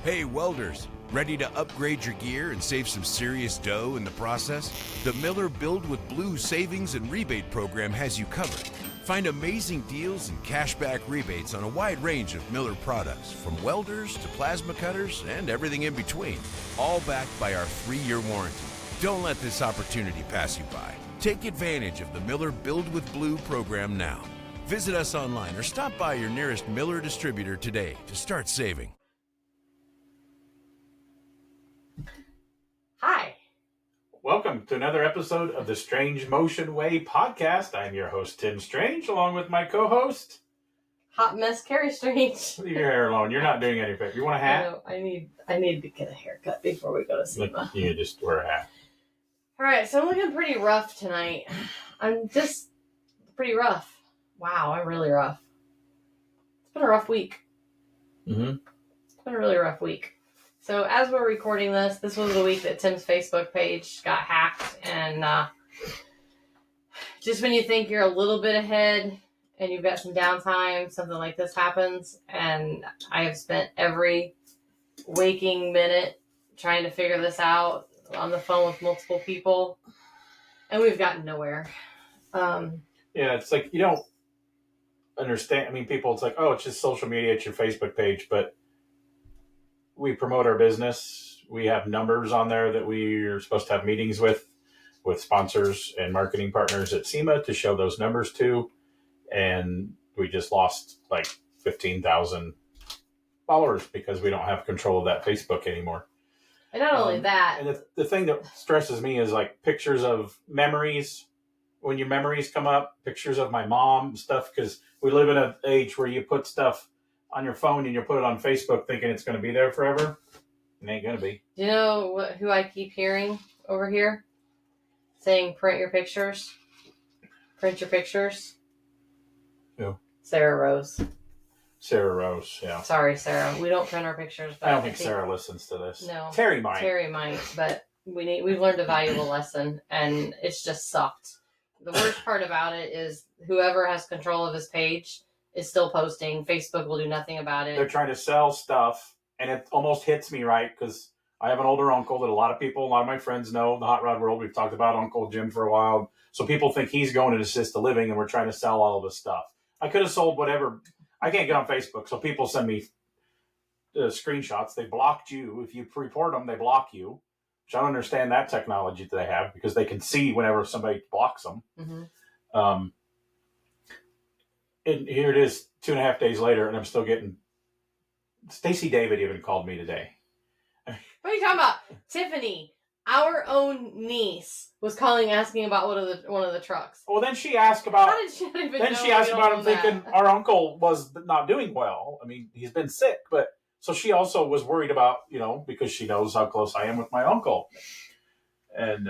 Hey welders, ready to upgrade your gear and save some serious dough in the process? The Miller Build with Blue Savings and Rebate Program has you covered. Find amazing deals and cashback rebates on a wide range of Miller products, from welders to plasma cutters and everything in between, all backed by our 3-year warranty. Don't let this opportunity pass you by. Take advantage of the Miller Build with Blue program now. Visit us online or stop by your nearest Miller distributor today to start saving. Hi. Welcome to another episode of the Strange Motion Way podcast. I'm your host, Tim Strange, along with my co-host, Hot Mess Carrie Strange. Leave your hair alone. You're not doing anything. You want a hat? I need to get a haircut before we go to SEMA. You just wear a hat. All right, so I'm looking pretty rough tonight. I'm just pretty rough. Wow, I'm really rough. It's been a rough week. Mm-hmm. It's been a really rough week. So as we're recording this was the week that Tim's Facebook page got hacked. And just when you think you're a little bit ahead and you've got some downtime, something like this happens. And I have spent every waking minute trying to figure this out on the phone with multiple people. And we've gotten nowhere. Yeah, it's like you don't understand. I mean, people, it's like, oh, it's just social media. It's your Facebook page. But we promote our business. We have numbers on there that we are supposed to have meetings with sponsors and marketing partners at SEMA to show those numbers to. And we just lost like 15,000 followers because we don't have control of that Facebook anymore. And not only that. And the thing that stresses me is like pictures of memories. When your memories come up, pictures of my mom, stuff, because we live in an age where you put stuff on your phone and you put it on Facebook thinking it's going to be there forever. It ain't going to be. Do you know who I keep hearing over here? Saying print your pictures. Print your pictures. Who? Sarah Rose. Sarah Rose, yeah. Sorry, Sarah. We don't print our pictures. But I don't think Sarah listens to this. No. Terry might. Terry might, but we've learned a valuable lesson, and it's just sucked. The worst part about it is whoever has control of his page is still posting. Facebook will do nothing about it. They're trying to sell stuff, and it almost hits me right because I have an older uncle that a lot of my friends know in the hot rod world. We've talked about Uncle Jim for a while. So people think he's going to assist a living, and we're trying to sell all of this stuff. I could have sold whatever. I can't get on Facebook, so people send me screenshots. They blocked you. If you report them, they block you. Which I don't understand that technology that they have because they can see whenever somebody blocks them. Mm-hmm. And here it is 2.5 days later, and I'm still getting... Stacey David even called me today. What are you talking about? Tiffany, our own niece, was calling asking about one of the trucks. Well, then she asked about... How did she not even know? Then she asked about him thinking our uncle was not doing well. I mean, he's been sick, but... So she also was worried about, because she knows how close I am with my uncle. And,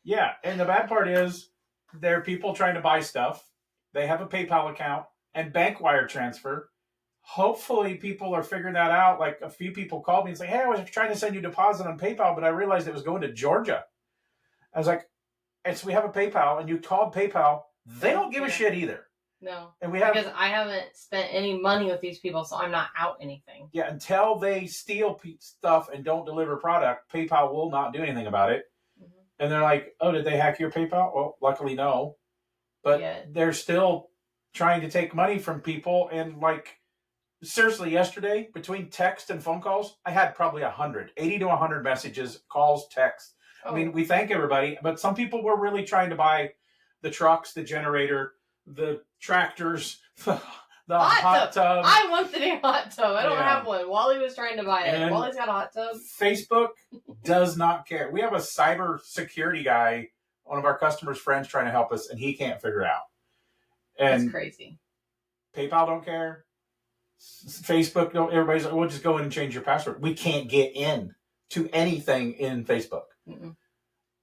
yeah. And the bad part is there are people trying to buy stuff. They have a PayPal account and bank wire transfer. Hopefully people are figuring that out. Like a few people called me and say, hey, I was trying to send you a deposit on PayPal, but I realized it was going to Georgia. I was like, and so we have a PayPal and you called PayPal. They don't give a shit either. No. And because I haven't spent any money with these people, so I'm not out anything. Yeah, until they steal stuff and don't deliver product, PayPal will not do anything about it. Mm-hmm. And they're like, oh, did they hack your PayPal? Well, luckily no. But they're still trying to take money from people. And like, seriously, yesterday, between text and phone calls, I had probably 80 to 100 messages, calls, texts. Oh. I mean, we thank everybody. But some people were really trying to buy the trucks, the generator, the tractors, the hot tub. I want the damn hot tub. I don't have one. Wally was trying to buy it. And Wally's got a hot tub. Facebook does not care. We have a cyber security guy, one of our customers' friends, trying to help us, and he can't figure it out. And that's crazy. PayPal don't care. Facebook don't. Everybody's like, we'll just go in and change your password. We can't get in to anything in Facebook. Mm-mm.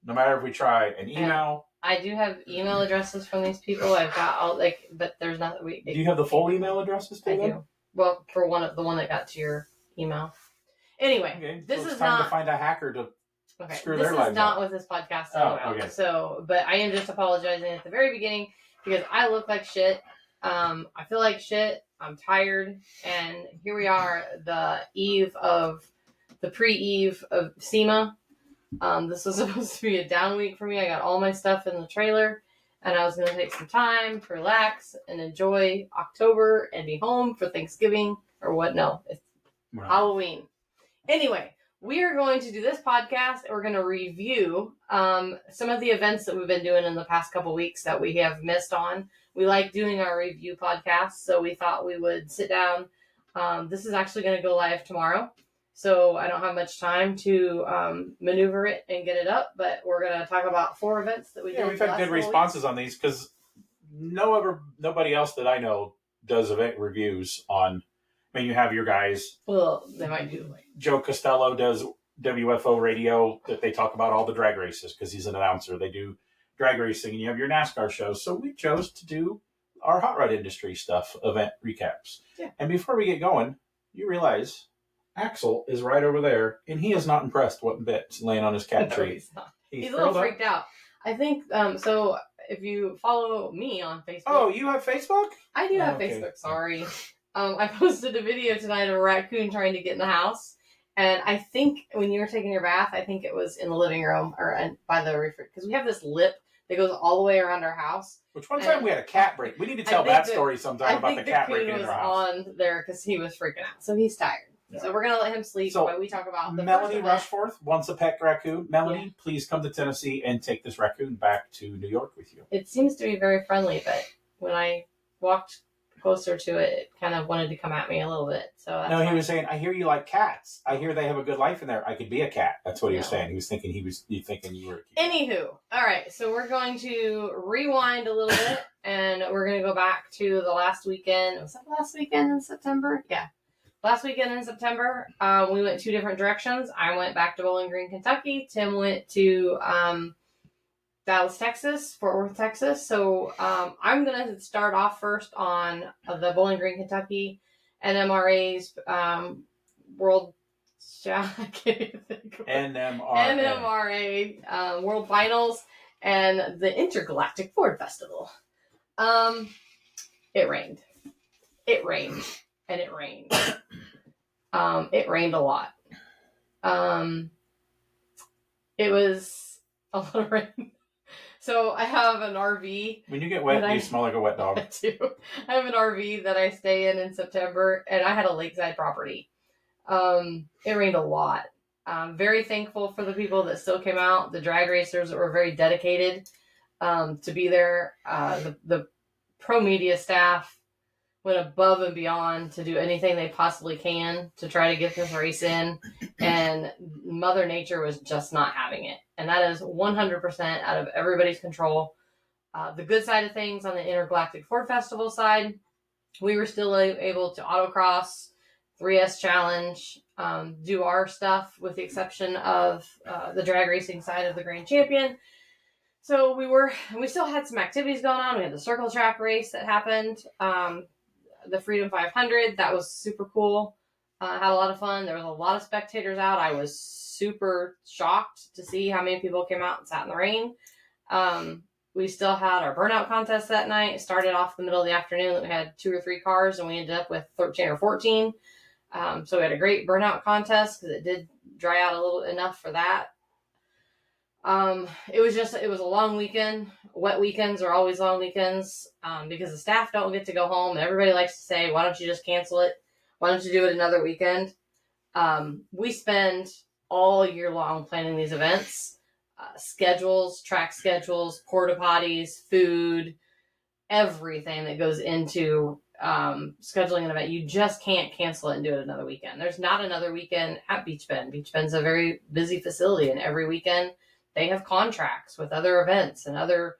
No matter if we try an email. I do have email addresses from these people. I've got all but there's not. Do you have the full email addresses? I do. Well, for the one that got to your email. Anyway, okay, this so is time not to find a hacker to screw their lives. This is not what this podcast is about. Okay. So, but I am just apologizing at the very beginning because I look like shit. I feel like shit. I'm tired, and here we are, the eve of the pre-eve of SEMA. This was supposed to be a down week for me. I got all my stuff in the trailer, and I was going to take some time to relax and enjoy October and be home for Thanksgiving or what? No, it's Halloween. Anyway, we are going to do this podcast, and we're going to review some of the events that we've been doing in the past couple weeks that we have missed on. We like doing our review podcasts, so we thought we would sit down. This is actually going to go live tomorrow, so I don't have much time to maneuver it and get it up, but we're going to talk about 4 events that we did. Yeah, we've had good responses on these because nobody else that I know does event reviews on. I mean, you have your guys. Well, they might do. Joe Costello does WFO radio that they talk about all the drag races because he's an announcer. They do drag racing, and you have your NASCAR shows. So we chose to do our hot rod industry stuff, event recaps. Yeah. And before we get going, you realize Axel is right over there, and he is not impressed one bit laying on his cat tree. He's not. He's a little freaked out. I think, so if you follow me on Facebook. Oh, you have Facebook? I do have Facebook, sorry. I posted a video tonight of a raccoon trying to get in the house. And I think when you were taking your bath, I think it was in the living room or by the refrigerator. Because we have this lip that goes all the way around our house. Which one time we had a cat break. We need to tell that story sometime about the cat breaking in our house. On there because he was freaking out. So he's tired. Yeah. So we're going to let him sleep while we talk about the Melanie Rushforth wants a pet raccoon. Melanie, please come to Tennessee and take this raccoon back to New York with you. It seems to be very friendly, but when I walked closer to it, it kind of wanted to come at me a little bit. So that's he was saying, I hear you like cats. I hear they have a good life in there. I could be a cat. That's what he was saying. He was thinking you thinking you were a cat. Anywho, all right. So we're going to rewind a little bit, and we're going to go back to the last weekend. Was that the last weekend in September? Yeah. Last weekend in September, we went 2 different directions. I went back to Bowling Green, Kentucky. Tim went to Dallas, Texas, Fort Worth, Texas. So I'm going to start off first on the Bowling Green, Kentucky NMRA's World NMRA World Finals and the Intergalactic Ford Festival. It rained. It rained. And it rained. It rained a lot. It was a lot of rain. So I have an RV. When you get wet, you smell like a wet dog. I do. I have an RV that I stay in September, and I had a lakeside property. It rained a lot. Very thankful for the people that still came out. The drag racers that were very dedicated to be there. The pro media staff went above and beyond to do anything they possibly can to try to get this race in, and Mother Nature was just not having it. And that is 100% out of everybody's control. The good side of things on the Intergalactic Ford Festival side, we were still able to autocross, 3S Challenge, do our stuff with the exception of the drag racing side of the Grand Champion. So we still had some activities going on. We had the circle track race that happened. The Freedom 500, that was super cool. Had a lot of fun. There was a lot of spectators out. I was super shocked to see how many people came out and sat in the rain. We still had our burnout contest that night. It started off in the middle of the afternoon. We had 2 or 3 cars, and we ended up with 13 or 14. So we had a great burnout contest because it did dry out a little enough for that. It was a long weekend. Wet weekends are always long weekends because the staff don't get to go home. And everybody likes to say, why don't you just cancel it? Why don't you do it another weekend? We spend all year long planning these events, schedules, track schedules, porta potties, food, everything that goes into scheduling an event. You just can't cancel it and do it another weekend. There's not another weekend at Beach Bend. Beach Bend's a very busy facility, and every weekend they have contracts with other events and other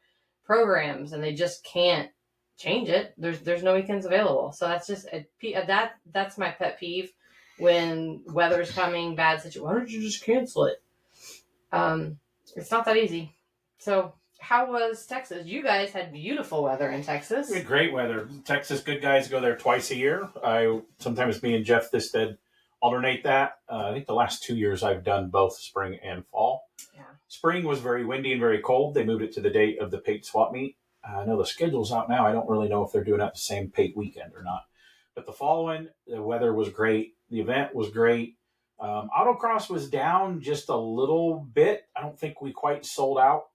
programs, and they just can't change it. There's no weekends available. So that's just that's my pet peeve when weather's coming, bad situation. Why don't you just cancel it? It's not that easy. So how was Texas? You guys had beautiful weather in Texas. We had great weather. Texas good guys go there twice a year. Sometimes me and Jeff Thisted alternate that. I think the last 2 years I've done both spring and fall. Yeah. Spring was very windy and very cold. They moved it to the date of the Pate swap meet. I know the schedule's out now. I don't really know if they're doing it the same Pate weekend or not. But the following, the weather was great. The event was great. Autocross was down just a little bit. I don't think we quite sold out.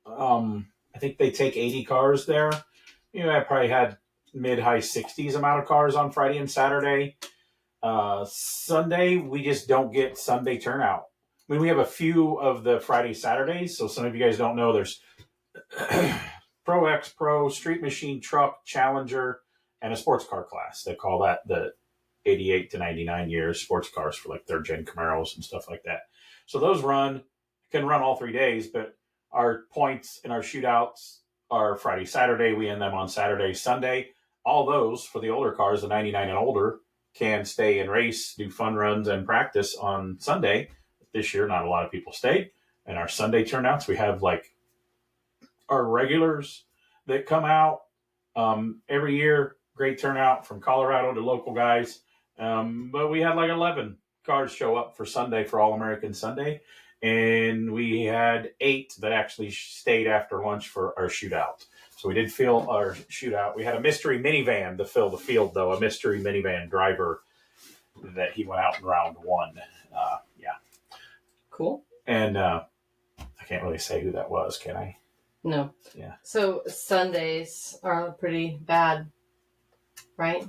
I think they take 80 cars there. I probably had mid-high 60s amount of cars on Friday and Saturday. Sunday, we just don't get Sunday turnout. I mean, we have a few of the Friday, Saturdays. So some of you guys don't know, there's Pro X Pro, Street Machine, Truck, Challenger, and a sports car class. They call that the 88 to 99 years sports cars for like third gen Camaros and stuff like that. So those can run all 3 days, but our points and our shootouts are Friday, Saturday. We end them on Saturday, Sunday. All those for the older cars, the 99 and older, can stay and race, do fun runs and practice on Sunday. This year, not a lot of people stayed. And our Sunday turnouts, we have like our regulars that come out every year. Great turnout from Colorado to local guys. But we had like 11 cars show up for Sunday for All-American Sunday. And we had 8 that actually stayed after lunch for our shootout. So we did fill our shootout. We had a mystery minivan to fill the field, though, a mystery minivan driver that he went out in round 1. Yeah. Cool. And I can't really say who that was, can I? No. Yeah. So Sundays are pretty bad, right?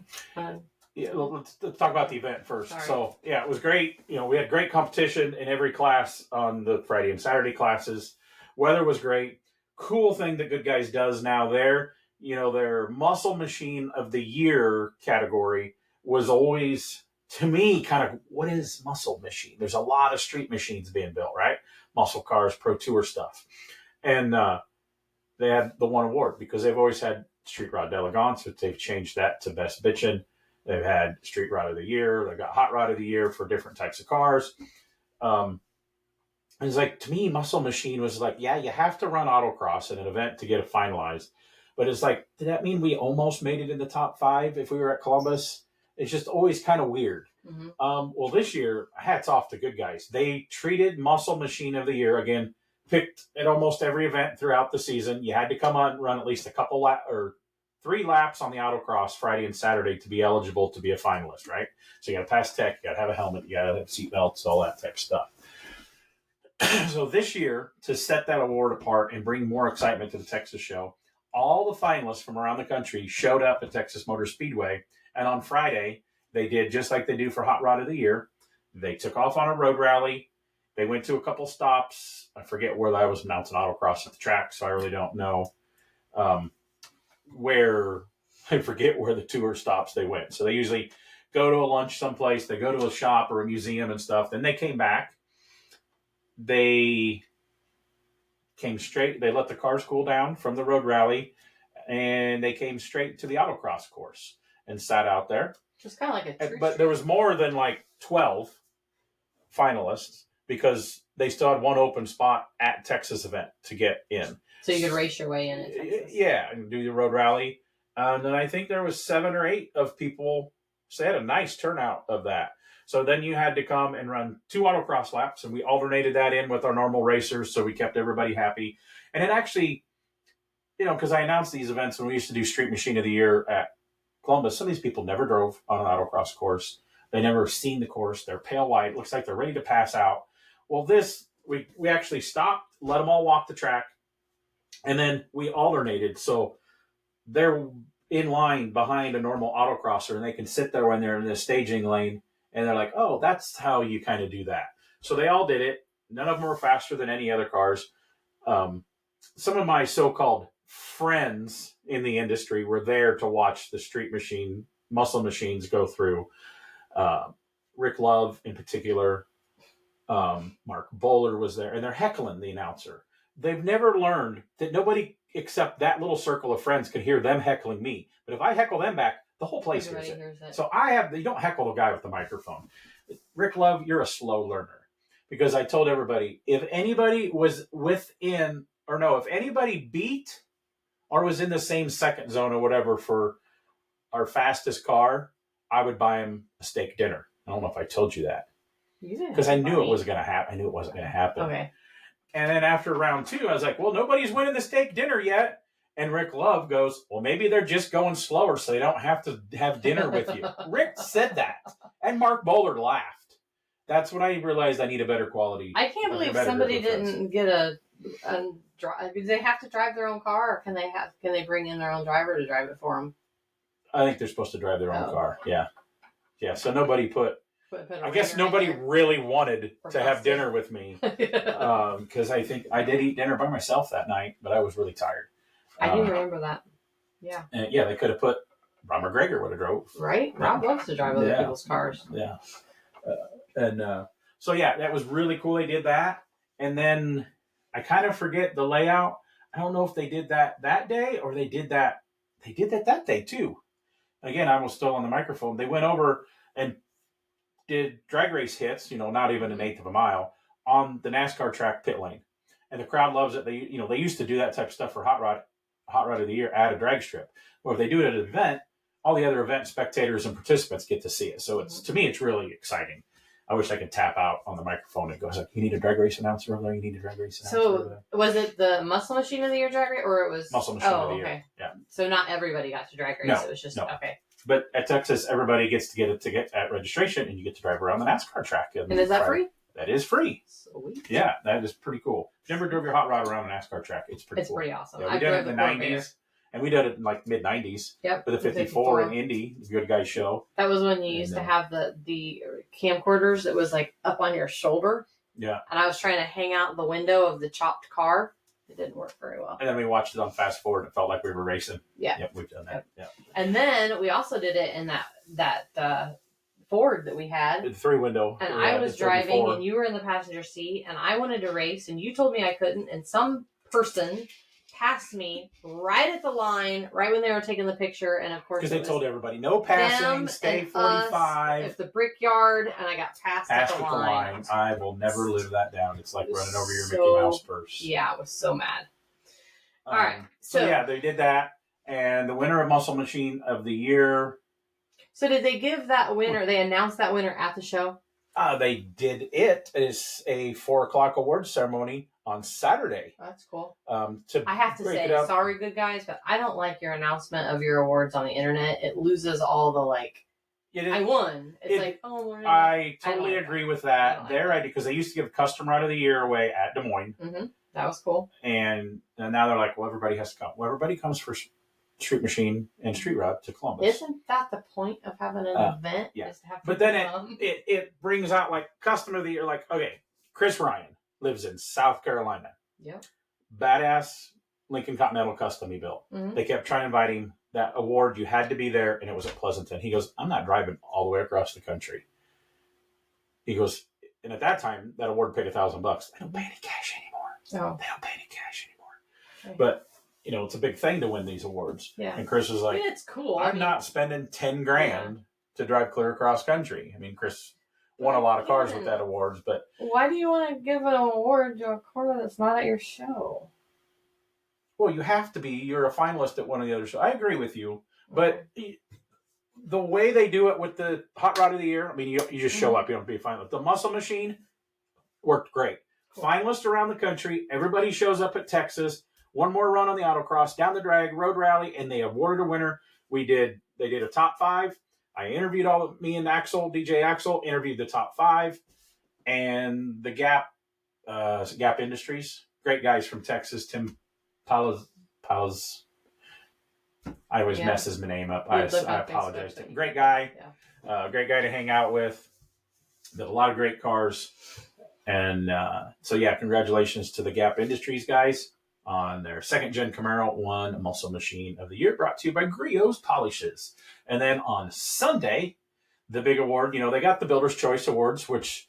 Yeah, let's talk about the event first. Sorry. So, yeah, it was great. We had great competition in every class on the Friday and Saturday classes. Weather was great. Cool thing that Good Guys does now there, their muscle machine of the year category was always, to me, kind of, what is muscle machine? There's a lot of street machines being built, right? Muscle cars, Pro Tour stuff. And they had the one award because they've always had Street Rod d'Elegance, but they've changed that to Best Bitchin'. They've had Street Rod of the Year. They've got Hot Rod of the Year for different types of cars. It's like, to me, Muscle Machine was like, yeah, you have to run autocross in an event to get it finalized. But it's like, did that mean we almost made it in the top 5 if we were at Columbus? It's just always kind of weird. Mm-hmm. Well, this year, hats off to Good Guys. They treated Muscle Machine of the Year, again, picked at almost every event throughout the season. You had to come on and run at least a couple or 3 laps on the autocross Friday and Saturday to be eligible to be a finalist, right? So you got to pass tech, you got to have a helmet, you got to have seatbelts, all that type of stuff. So this year, to set that award apart and bring more excitement to the Texas show, all the finalists from around the country showed up at Texas Motor Speedway. And on Friday, they did just like they do for Hot Rod of the Year. They took off on a road rally. They went to a couple stops. I forget where I was announcing autocross at the track, so I really don't know where. I forget where the tour stops they went. So they usually go to a lunch someplace. They go to a shop or a museum and stuff. Then they came back. They came straight. They let the cars cool down from the road rally, and they came straight to the autocross course and sat out there. It's kind of like a But there was more than like 12 finalists because they still had one open spot at Texas event to get in. So you could race your way in at Texas. Yeah, and do the road rally. And then I think there was 7 or 8 of people. So they had a nice turnout of that. So then you had to come and run 2 autocross laps, and we alternated that in with our normal racers, so we kept everybody happy. And it actually, because I announced these events when we used to do Street Machine of the Year at Columbus, some of these people never drove on an autocross course. They never seen the course. They're pale white. Looks like they're ready to pass out. Well, we actually stopped, let them all walk the track, and then we alternated. So they're in line behind a normal autocrosser, and they can sit there when they're in the staging lane. And they're like, oh, that's how you kind of do that. So they all did it. None of them were faster than any other cars. Some of my so-called friends in the industry were there to watch the Street Machine, Muscle Machines go through. Rick Love in particular. Mark Bowler was there. And they're heckling the announcer. They've never learned that nobody except that little circle of friends can hear them heckling me. But if I heckle them back, the whole place hears it. So you don't heckle the guy with the microphone. Rick Love, you're a slow learner. Because I told everybody, if anybody was if anybody beat or was in the same second zone or whatever for our fastest car, I would buy him a steak dinner. I don't know if I told you that. Because I knew it wasn't going to happen. I knew it wasn't going to happen. Okay. And then after round 2, I was like, well, nobody's winning the steak dinner yet. And Rick Love goes, well, maybe they're just going slower so they don't have to have dinner with you. Rick said that. And Mark Bowler laughed. That's when I realized I need a better quality. I can't believe somebody didn't get a drive. Do they have to drive their own car, or can they bring in their own driver to drive it for them? I think they're supposed to drive their own car. Yeah. Yeah. So nobody I guess nobody really wanted to have dinner with me because I think I did eat dinner by myself that night, but I was really tired. I do remember that. Yeah. And they could have put Rob McGregor would have drove. Right? Rob loves to drive other people's cars. Yeah. So that was really cool. They did that. And then I kind of forget the layout. I don't know if they did that day or they did that that day too. Again, I was still on the microphone. They went over and did drag race hits, not even an eighth of a mile on the NASCAR track pit lane. And the crowd loves it. They used to do that type of stuff for Hot Rod of the Year at a drag strip. Or if they do it at an event, all the other event spectators and participants get to see it. So to me, it's really exciting. I wish I could tap out on the microphone and go, you need a drag race announcer over there? You need a drag race announcer over there? So was it the Muscle Machine of the Year drag race, or it was Muscle Machine of the Year? Okay. Yeah. So not everybody got to drag race. No, it was just okay. But at Texas, everybody gets to get at registration, and you get to drive around the NASCAR track. And is that free? That is free. Sweet. Yeah, that is pretty cool. If you never drove your hot rod around a NASCAR track, it's pretty cool. It's pretty awesome. Yeah, we did it in the 90s, and we did it in like mid-90s. Yep. For the 54 in Indy, the Good Guys show. That was when you used to have the camcorders that was like up on your shoulder. Yeah. And I was trying to hang out the window of the chopped car. It didn't work very well. And then we watched it on fast forward. It felt like we were racing. Yeah. Yep, we've done that. Yeah. And then we also did it in that Ford that we had. The 3-window. And I was driving and you were in the passenger seat and I wanted to race and you told me I couldn't, and some person passed me right at the line, right when they were taking the picture, and of course because they told everybody no passing, stay 45. At the Brickyard, and I got passed at the line. I will never live that down. It's like running over your Mickey Mouse purse. Yeah, I was so mad. All right, so they did that, and the winner of Muscle Machine of the Year. So did they give that winner? They announced that winner at the show. They did it. It's a 4:00 awards ceremony on Saturday. That's cool. I have to say, sorry, good guys, but I don't like your announcement of your awards on the internet. It loses all the I won. I totally agree with that. Because they used to give Custom Ride of the Year away at Des Moines. Mm-hmm. That was cool. And now they're like, well, everybody has to come. Well, everybody comes for Street Machine and Street Rod to Columbus. Isn't that the point of having an event? Yeah. Is to have but then it brings out Custom of the Year. Okay, Chris Ryan lives in South Carolina. Yep. Badass Lincoln Continental Custom he built. Mm-hmm. They kept trying to invite him. That award, you had to be there, and it was at Pleasanton. He goes, I'm not driving all the way across the country. He goes, and at that time, that award paid $1,000. They don't pay any cash anymore. Oh. They don't pay any cash anymore. Okay. But it's a big thing to win these awards. Yeah. And Chris was like, it's cool. I'm not spending $10,000 to drive clear across country. I mean, Chris won a lot of cars with that awards, but why do you want to give an award to a car that's not at your show? Well, you have to be. You're a finalist at one of the other shows. I agree with you, but the way they do it with the Hot Rod of the Year, I mean, you just show up. You don't be a finalist. The Muscle Machine worked great. Cool. Finalists around the country. Everybody shows up at Texas. One more run on the autocross, down the drag, road rally, and they awarded a winner. They did a top 5. I interviewed me and DJ Axel, interviewed the top 5, and the Gap Industries, great guys from Texas, Tim Palas. I always mess his name up. I apologize. Great guy. Yeah. Great guy to hang out with. Did a lot of great cars. And congratulations to the Gap Industries guys on their 2nd-gen Camaro won Muscle Machine of the Year, brought to you by Griot's Polishes. And then on Sunday, the big award, they got the Builder's Choice Awards, which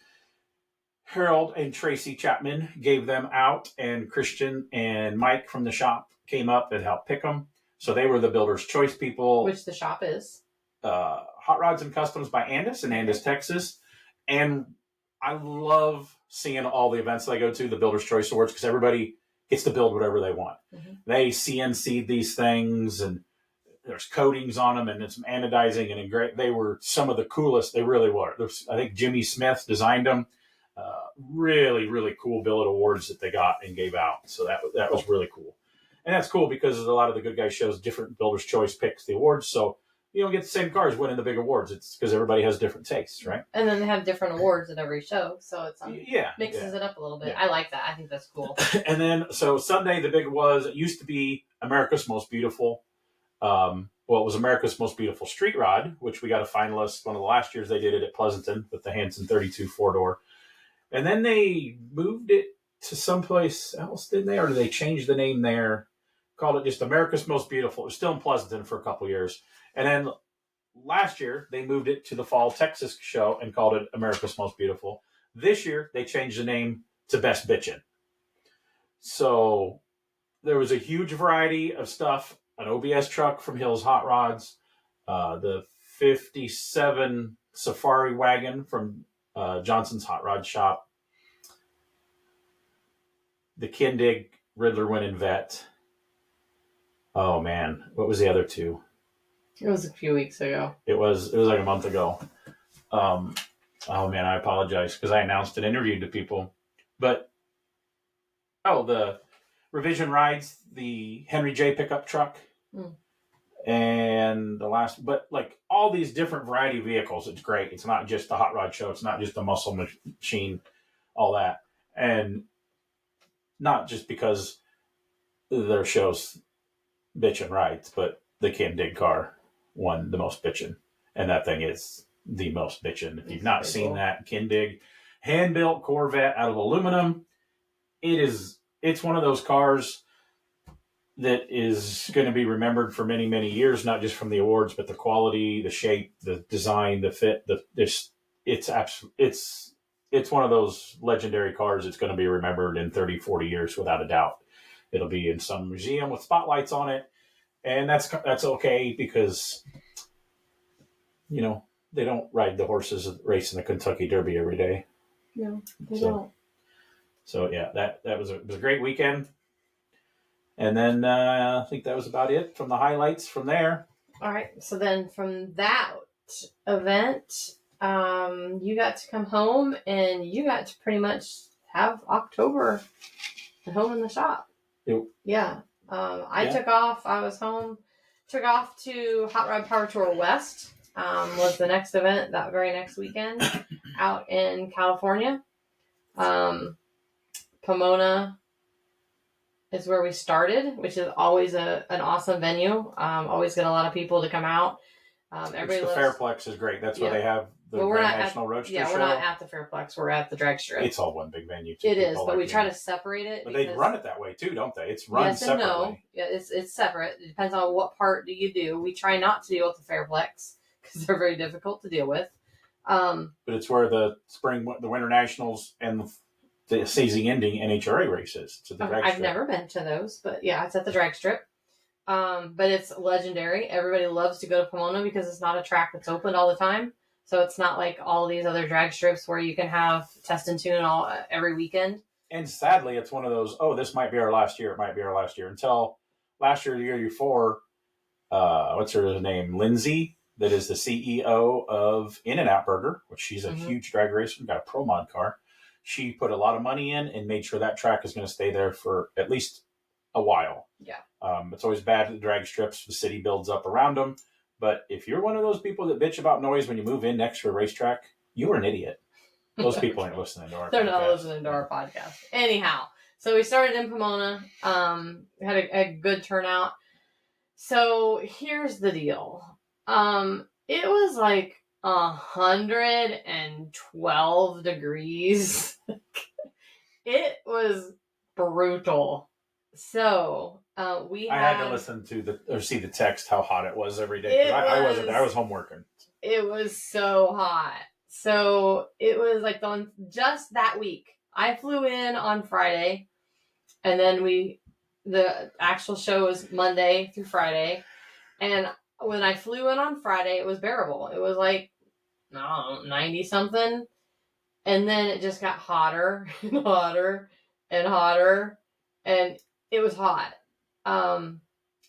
Harold and Tracy Chapman gave them out, and Christian and Mike from the shop came up and helped pick them. So they were the Builder's Choice people. Which the shop is? Hot Rods and Customs by Andis in Andis, Texas. And I love seeing all the events that I go to, the Builder's Choice Awards, because everybody gets to build whatever they want. Mm-hmm. They CNC'd these things, and there's coatings on them, and it's anodizing, and they were some of the coolest. They really were. I think Jimmy Smith designed them. Really, really cool billet awards that they got and gave out. So that was really cool. And that's cool because a lot of the Good Guys shows, different Builder's Choice picks the awards. So you don't get the same cars winning the big awards. It's because everybody has different tastes, right? And then they have different awards at every show, so it's mixes yeah. it up a little bit. Yeah. I like that. I think that's cool. And then so Sunday the big it used to be America's Most Beautiful. Well, it was America's Most Beautiful Street Rod, which we got a finalist. One of the last years they did it at Pleasanton with the Hanson 32 4-door. And then they moved it to someplace else, didn't they? Or did they change the name there? Called it just America's Most Beautiful. It was still in Pleasanton for a couple years. And then last year, they moved it to the Fall Texas show and called it America's Most Beautiful. This year, they changed the name to Best Bitchin'. So there was a huge variety of stuff. An OBS truck from Hills Hot Rods, the 57 Safari wagon from Johnson's Hot Rod Shop, the Kindig Riddler winning vet. Oh man, what was the other two? It was a few weeks ago. It was like a month ago. Oh man, I apologize because I announced and interviewed the people, but the Revision Rides, the Henry J pickup truck, and the last, but like all these different variety of vehicles, it's great. It's not just the hot rod show. It's not just a muscle machine, all that, and not just because their shows bitchin' rides, but the Kindig car won the most bitchin', and that thing is the most bitchin'. If you've not seen that Kindig hand-built Corvette out of aluminum, it's one of those cars that is going to be remembered for many, many years, not just from the awards, but the quality, the shape, the design, the fit. It's one of those legendary cars that's going to be remembered in 30, 40 years without a doubt. It'll be in some museum with spotlights on it, and that's okay because, they don't ride the horses racing the Kentucky Derby every day. No, they don't. So yeah, that was a great weekend. And then I think that was about it from the highlights from there. All right. So then from that event, you got to come home and you got to pretty much have October at home in the shop. Yeah. I took off. I was home. Took off to Hot Rod Power Tour West. Was the next event that very next weekend out in California. Pomona is where we started, which is always an awesome venue. Always get a lot of people to come out. Everybody the Fairplex is great. That's where they have the Grand National Roadster show. We're not at the Fairplex. We're at the drag strip. It's all one big venue. Too. It is, but we try to separate it. But they run it that way too, don't they? It's run separately. No. Yeah, it's separate. It depends on what part do you do. We try not to deal with the Fairplex because they're very difficult to deal with. But it's where the Winter Nationals and the season ending NHRA races. To the drag I've strip. never been to those, but yeah, it's at the drag strip. But it's legendary. Everybody loves to go to Pomona because it's not a track that's open all the time. So it's not like all these other drag strips where you can have test and tune every weekend. And sadly, it's one of those, this might be our last year. It might be our last year. Until last year, the year before, what's her name? Lindsay, that is the CEO of In-N-Out Burger, which she's a huge drag racer, got a Pro Mod car. She put a lot of money in and made sure that track is going to stay there for at least a while. Yeah. It's always bad at the drag strips. The city builds up around them. But if you're one of those people that bitch about noise when you move in next to a racetrack, you are an idiot. Those people ain't listening to our podcast. They're not listening to our podcast. Anyhow, so we started in Pomona. Had a good turnout. So here's the deal. It was like 112 degrees. It was brutal. So I had to listen to see the text how hot it was every day. I wasn't. I was home working. It was so hot. So it was like just that week. I flew in on Friday, and then the actual show was Monday through Friday, and when I flew in on Friday, it was bearable. It was like 90 something, and then it just got hotter and hotter and hotter, and it was hot. And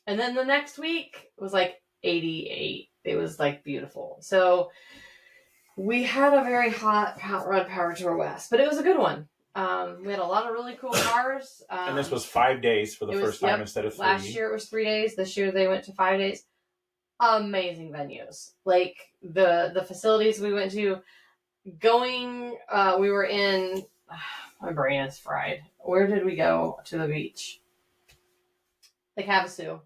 then the next week was like 88. It was like beautiful. So we had a very hot Rod Power Tour West, but it was a good one. We had a lot of really cool cars. And this was 5 days for the first time instead of 3. Last year it was 3 days. This year they went to 5 days. amazing venues. Like the facilities we went to, we were in, my brain is fried. Where did we go to the beach? Lake Havasu.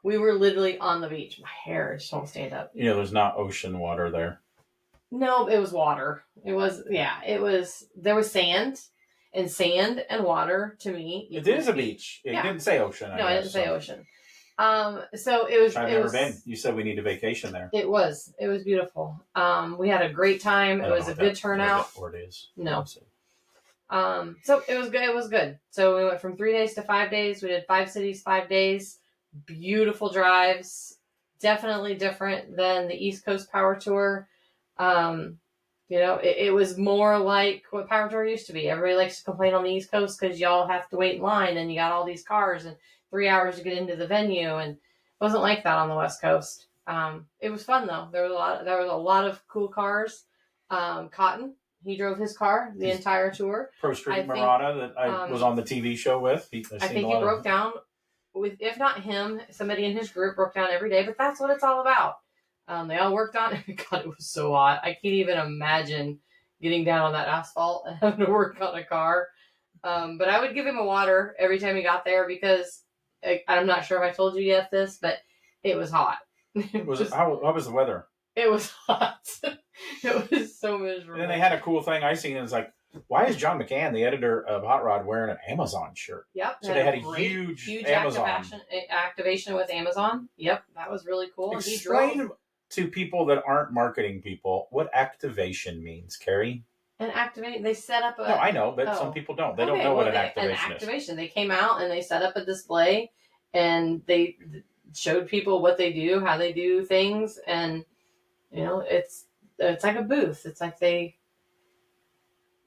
We were literally on the beach. My hair just won't stand up. There's not ocean water there. No, it was water. There was sand. And sand and water, to me, it is a beach. It didn't say ocean. I didn't say ocean. So it was. I've never been. You said we need a vacation there. It was beautiful. We had a great time. It was a good turnout. Or it is. No. So it was good. It was good. So we went from 3 days to 5 days. We did 5 cities, 5 days. Beautiful drives. Definitely different than the East Coast Power Tour. It was more like what Power Tour used to be. Everybody likes to complain on the East Coast because y'all have to wait in line and you got all these cars and 3 hours to get into the venue, and it wasn't like that on the West Coast. It was fun though. There was a lot of cool cars. Cotton, he drove his car the entire tour. Pro Street Murata that I was on the TV show with. I think he broke down with, if not him, somebody in his group broke down every day. But that's what it's all about. They all worked on it. God, it was so hot. I can't even imagine getting down on that asphalt and having to work on a car. But I would give him a water every time he got there because I'm not sure if I told you yet this, but it was hot. How was the weather? It was hot. It was so miserable. And then they had a cool thing I seen. It was like, why is John McCann, the editor of Hot Rod, wearing an Amazon shirt? Yep. So they had a huge Amazon activation with Amazon. Yep, that was really cool. Explain to people that aren't marketing people what activation means, Carrie. An activation, they set up a... No, I know, but some people don't. They don't know what an activation is. They came out and they set up a display and they showed people what they do, how they do things, and it's like a booth. It's like they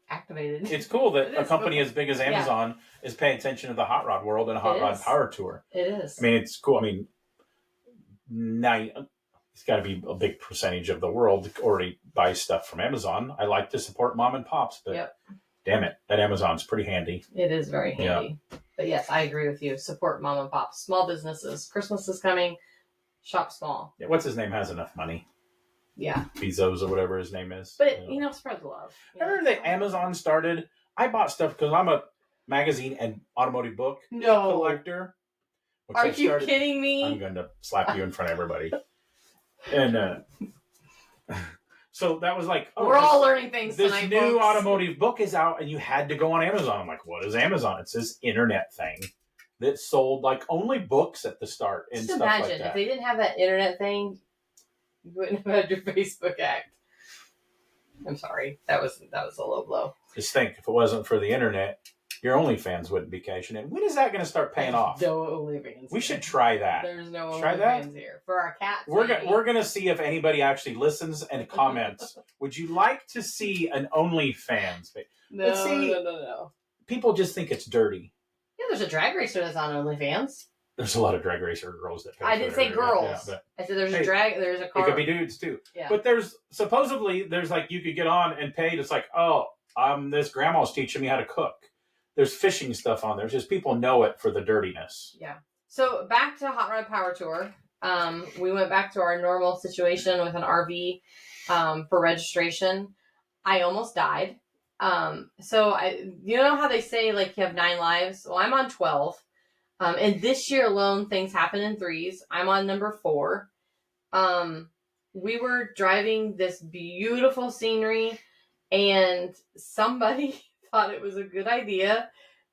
activated. It's cool that a company as big as Amazon is paying attention to the hot rod world and a hot rod power tour. It is. I mean, it's cool. I mean, it's got to be a big percentage of the world that already buys stuff from Amazon. I like to support mom and pops, but damn it, that Amazon's pretty handy. It is very handy. Yeah. But yes, I agree with you. Support mom and pops. Small businesses. Christmas is coming. Shop small. Yeah, what's his name has enough money. Yeah. Bezos or whatever his name is. But, spread the love. Remember that Amazon started? I bought stuff because I'm a magazine and automotive book collector. Are you kidding me? I'm going to slap you in front of everybody. And so that was like... we're all learning things tonight, This new automotive book is out and you had to go on Amazon. I'm like, what is Amazon? It's this internet thing that sold like only books at the start and Just stuff like imagine that. if they didn't have that internet thing, you wouldn't have had your Facebook act. I'm sorry. That was a low blow. Just think, if it wasn't for the internet, your OnlyFans wouldn't be cashing in. When is that going to start paying off? No OnlyFans. We should try that. There's no OnlyFans here. For our cats. We're going to see if anybody actually listens and comments. Would you like to see an OnlyFans? No. People just think it's dirty. Yeah, there's a drag racer that's on OnlyFans. There's a lot of drag racer girls that. I didn't say girls. I said there's a car. It could be dudes too. Yeah. But there's like you could get on and pay. It's like, this grandma's teaching me how to cook. There's fishing stuff on there. It's just people know it for the dirtiness. Yeah. So back to Hot Rod Power Tour. We went back to our normal situation with an RV for registration. I almost died. You know how they say like you have 9 lives? Well, I'm on 12. And this year alone, things happen in 3s. I'm on number 4. We were driving this beautiful scenery and somebody thought it was a good idea.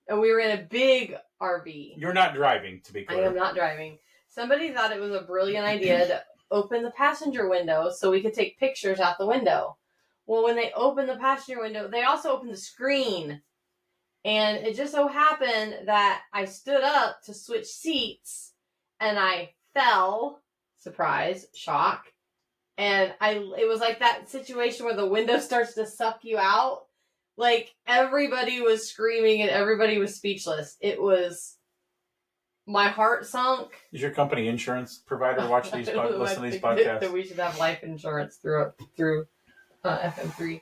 And we were in a big RV. You're not driving, to be clear. I am not driving. Somebody thought it was a brilliant idea to open the passenger window so we could take pictures out the window. Well, when they opened the passenger window, they also opened the screen. And it just so happened that I stood up to switch seats and I fell. Surprise, shock. And it was like that situation where the window starts to suck you out. Like everybody was screaming and everybody was speechless. It was, my heart sunk. Is your company insurance provider watch these listen to these podcasts? That we should have life insurance through FM3.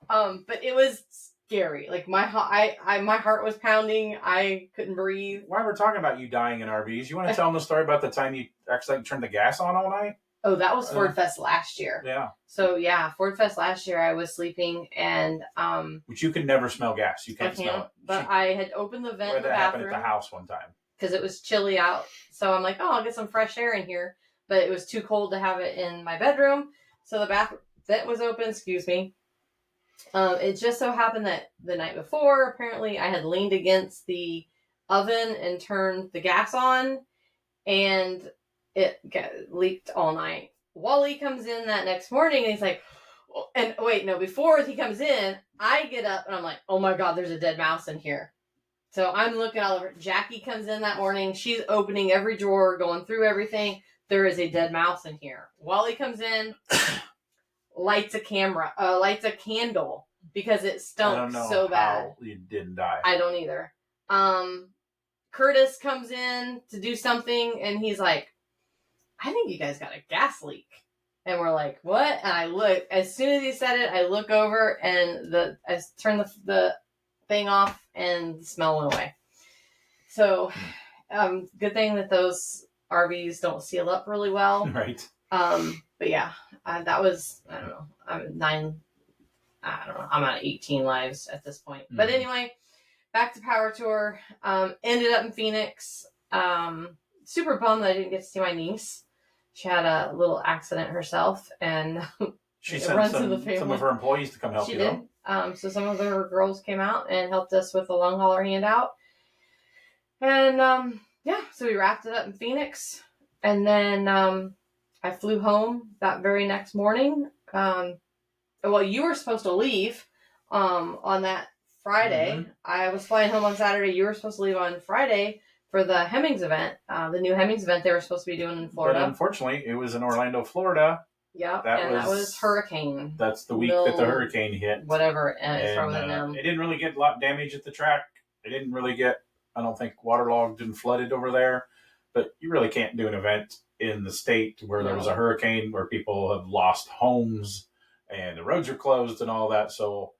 But it was scary. Like my heart was pounding. I couldn't breathe. While we're talking about you dying in RVs, you want to tell them the story about the time you actually turned the gas on all night? Oh, that was Ford Fest last year. Yeah. So yeah, Ford Fest last year, I was sleeping and which you can never smell gas. You can't smell it. But I had opened the vent in the that happened bathroom at the house one time because it was chilly out. So I'm like, oh, I'll get some fresh air in here. But it was too cold to have it in my bedroom. So the bathroom vent was open. Excuse me. It just so happened that the night before, apparently, I had leaned against the oven and turned the gas on, and it leaked all night. Wally comes in that next morning, and he's like, and wait, no, before he comes in, I get up, and I'm like, oh my God, there's a dead mouse in here. So I'm looking all over. Jackie comes in that morning. She's opening every drawer, going through everything. There is a dead mouse in here. Wally comes in, lights a candle because it stunk so bad. You didn't die. I don't either. Curtis comes in to do something, and he's like, I think you guys got a gas leak. And we're like, what? And I look, as soon as he said it, I look over and I turn the thing off and the smell went away. So, good thing that those RVs don't seal up really well. Right. But yeah, that was, I don't know, I'm at 18 lives at this point. But anyway, back to Power Tour. Ended up in Phoenix. Super bummed that I didn't get to see my niece. She had a little accident herself, and she sent some of her employees to come help you. She did. So some of her girls came out and helped us with the long hauler handout. And so we wrapped it up in Phoenix. And then I flew home that very next morning. Well, you were supposed to leave on that Friday. Mm-hmm. I was flying home on Saturday. You were supposed to leave on Friday for the Hemmings event, the new Hemmings event they were supposed to be doing in Florida. But unfortunately, it was in Orlando, Florida. Yeah, that was hurricane. That's the week that the hurricane hit. Whatever, and it didn't really get a lot of damage at the track. It didn't really get, I don't think, waterlogged and flooded over there. But you really can't do an event in the state where there was a hurricane, where people have lost homes and the roads are closed and all that. So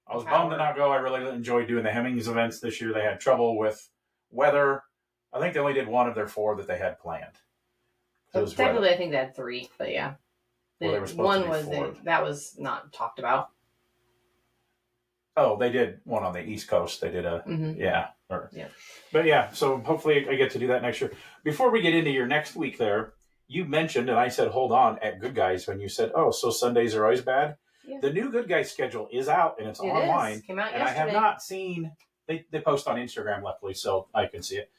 I was bummed to not go. I really enjoyed doing the Hemmings events this year. They had trouble with weather. I think they only did one of their 4 that they had planned. Technically, I think they had 3, but yeah. One was that was not talked about. Oh, they did one on the East Coast. They did But yeah, so hopefully I get to do that next year. Before we get into your next week there, you mentioned, and I said, hold on, at Good Guys, when you said, oh, so Sundays are always bad. Yeah. The new Good Guys schedule is out, and it's online. Came out and yesterday. I have not seen, they post on Instagram, luckily, so I can see it.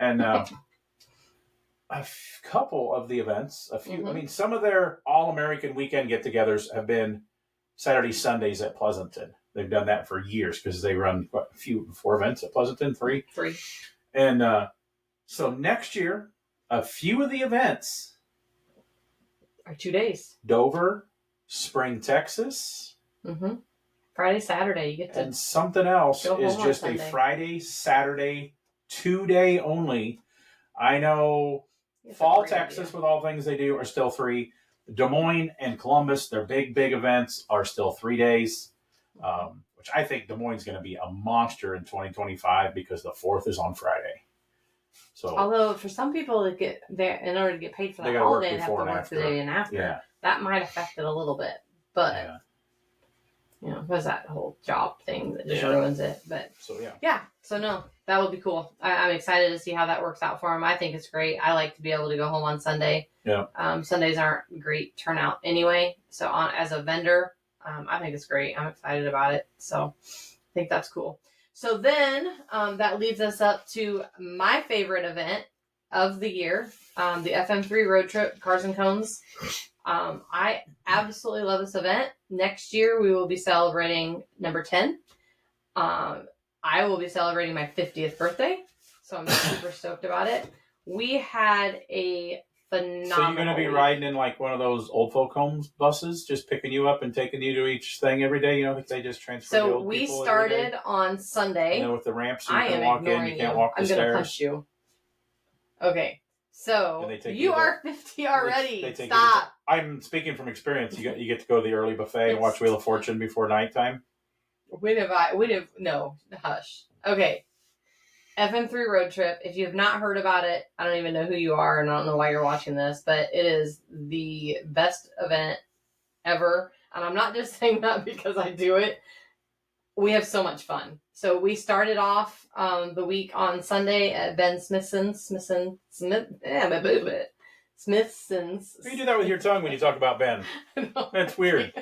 And a couple of the events, I mean, some of their All-American weekend get-togethers have been Saturday, Sundays at Pleasanton. They've done that for years because they run 4 events at Pleasanton, 3? 3. And so next year, a few of the events are 2 days. Dover, Spring, Texas. Mm-hmm. Friday, Saturday, you get to. And something else is just a Friday, Saturday, 2-day only. I know Fall, Texas, with all things they do, are still 3. Des Moines and Columbus, their big events, are still 3 days. Which I think Des Moines is going to be a monster in 2025 because the 4th is on Friday. So, although for some people, in order to get paid for the holiday, they have to work the day and after. Yeah. That might affect it a little bit, but there's that whole job thing that just ruins it. But so no, that would be cool. I'm excited to see how that works out for them. I think it's great. I like to be able to go home on Sunday. Yeah. Sundays aren't great turnout anyway. So as a vendor, I think it's great. I'm excited about it. So I think that's cool. So then that leads us up to my favorite event of the year, the FM3 Road Trip Cars and Cones. I absolutely love this event. Next year, we will be celebrating number 10. I will be celebrating my 50th birthday, so I'm super stoked about it. We had a phenomenal. So you're going to be riding in like one of those old folk homes buses, just picking you up and taking you to each thing every day? You know, they just transfer the old people. So we started on Sunday. You know, with the ramps, so you can walk in, you can't walk the stairs. I'm going to punch you. Okay. So you are 50 already. Stop. I'm speaking from experience. You get to go to the early buffet and watch Wheel of Fortune before nighttime. No, hush. Okay. FM3 road trip. If you have not heard about it, I don't even know who you are and I don't know why you're watching this, but it is the best event ever. And I'm not just saying that because I do it. We have so much fun. So we started off the week on Sunday at Ben Smithson's. Smithson's. You do that with your tongue when you talk about Ben. No, That's weird.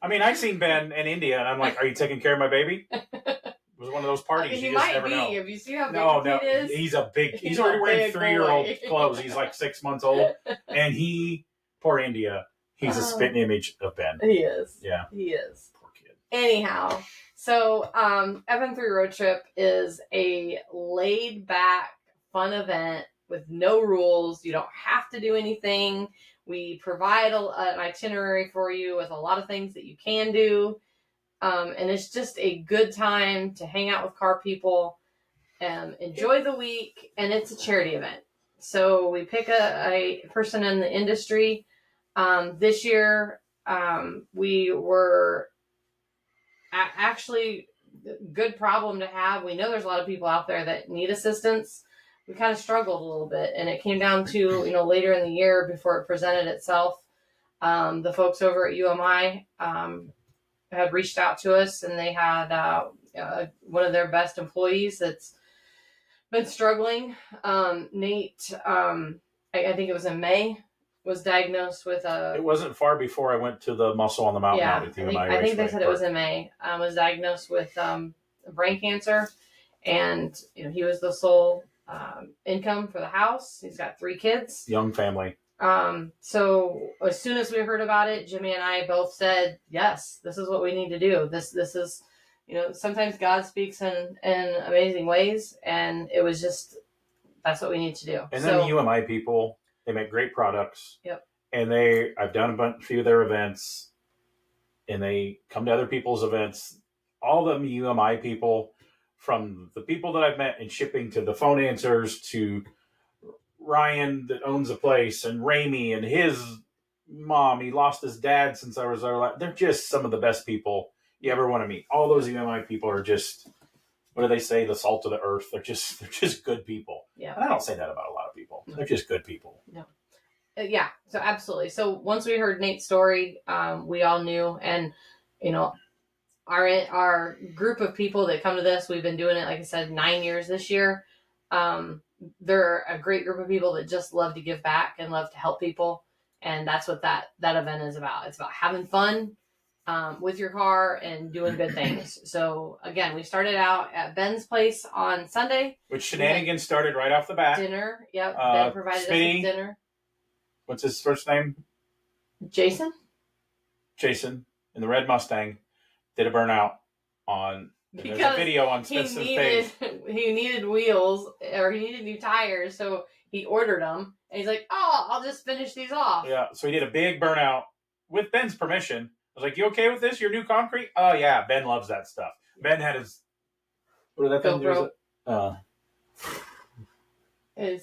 I mean, I've seen Ben in India, and I'm like, "Are you taking care of my baby?" It was one of those parties. He you just might never be. know. If you see how big No, the kid is, he's a big. He's a already wearing big 3-year-old boy. clothes. He's like 6 months old, and poor India. He's a spitting image of Ben. He is. Yeah, he is. Poor kid. Anyhow, so FM3 Road Trip is a laid back, fun event with no rules. You don't have to do anything. We provide an itinerary for you with a lot of things that you can do. And it's just a good time to hang out with car people and enjoy the week. And it's a charity event. So we pick a person in the industry. This year, we were actually good problem to have. We know there's a lot of people out there that need assistance. We kind of struggled a little bit, and it came down to, later in the year before it presented itself. The folks over at UMI had reached out to us, and they had one of their best employees that's been struggling. Nate, I think it was in May, was diagnosed with a... It wasn't far before I went to the Muscle on the Mountain out at the UMI. I think they said it was in May. Was diagnosed with brain cancer, and he was the sole income for the house. He's got 3 kids. Young family. So as soon as we heard about it, Jimmy and I both said, yes, this is what we need to do. This is, sometimes God speaks in amazing ways, and it was just, that's what we need to do. And then the UMI people, they make great products. Yep. And I've done a few of their events, and they come to other people's events. All the UMI people, from the people that I've met in shipping to the phone answers to Ryan that owns a place, and Ramey and his mom, he lost his dad since I was there. They're just some of the best people you ever want to meet. All those UMI people are just, what do they say? The salt of the earth. They're just good people. Yeah. And I don't say that about a lot of people. They're just good people. No. Yeah. So absolutely. So once we heard Nate's story, we all knew, and our group of people that come to this, we've been doing it, like I said, 9 years this year. They're a great group of people that just love to give back and love to help people. And that's what that event is about. It's about having fun with your car and doing good things. So again, we started out at Ben's place on Sunday. Which shenanigans started right off the bat. Dinner. Yep. Ben provided us with dinner. What's his first name? Jason, in the red Mustang, did a burnout on... There's a video on Smithson's page. He needed wheels, or he needed new tires, so he ordered them. And he's like, "Oh, I'll just finish these off." Yeah, so he did a big burnout with Ben's permission. I was like, "You okay with this? Your new concrete?" Oh yeah, Ben loves that stuff. Ben had his... What did that thing do? The...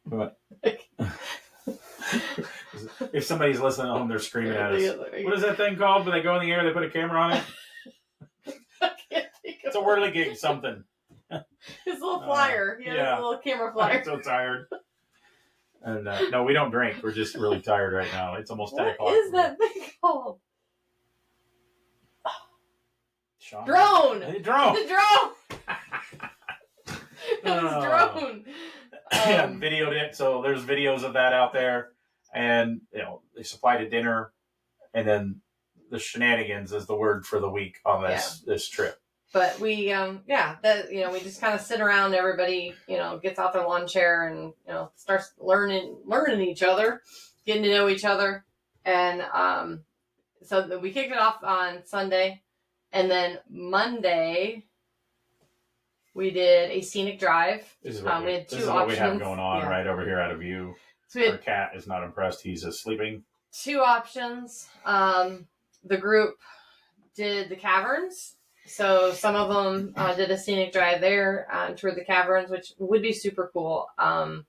What? If somebody's listening at home, they're screaming at us. What is that thing called when they go in the air, they put a camera on it? It's a whirligig something. His little flyer. He had a little camera flyer. I'm so tired. And no, we don't drink. We're just really tired right now. It's almost 10 o'clock. What is that thing called? Sean? Drone! The drone! The drone! It was drone. Yeah, videoed it. So there's videos of that out there. And, they supplied a dinner. And then the shenanigans is the word for the week on this trip. But we, we just kind of sit around. Everybody, gets out their lawn chair and, starts learning each other, getting to know each other. And so we kicked it off on Sunday. And then Monday, we did a scenic drive. This is we had 2 this is options. what we have going on right over here out of view. So Our cat is not impressed. He's sleeping. 2 options. The group did the caverns. So some of them did a scenic drive there, toured the caverns, which would be super cool. I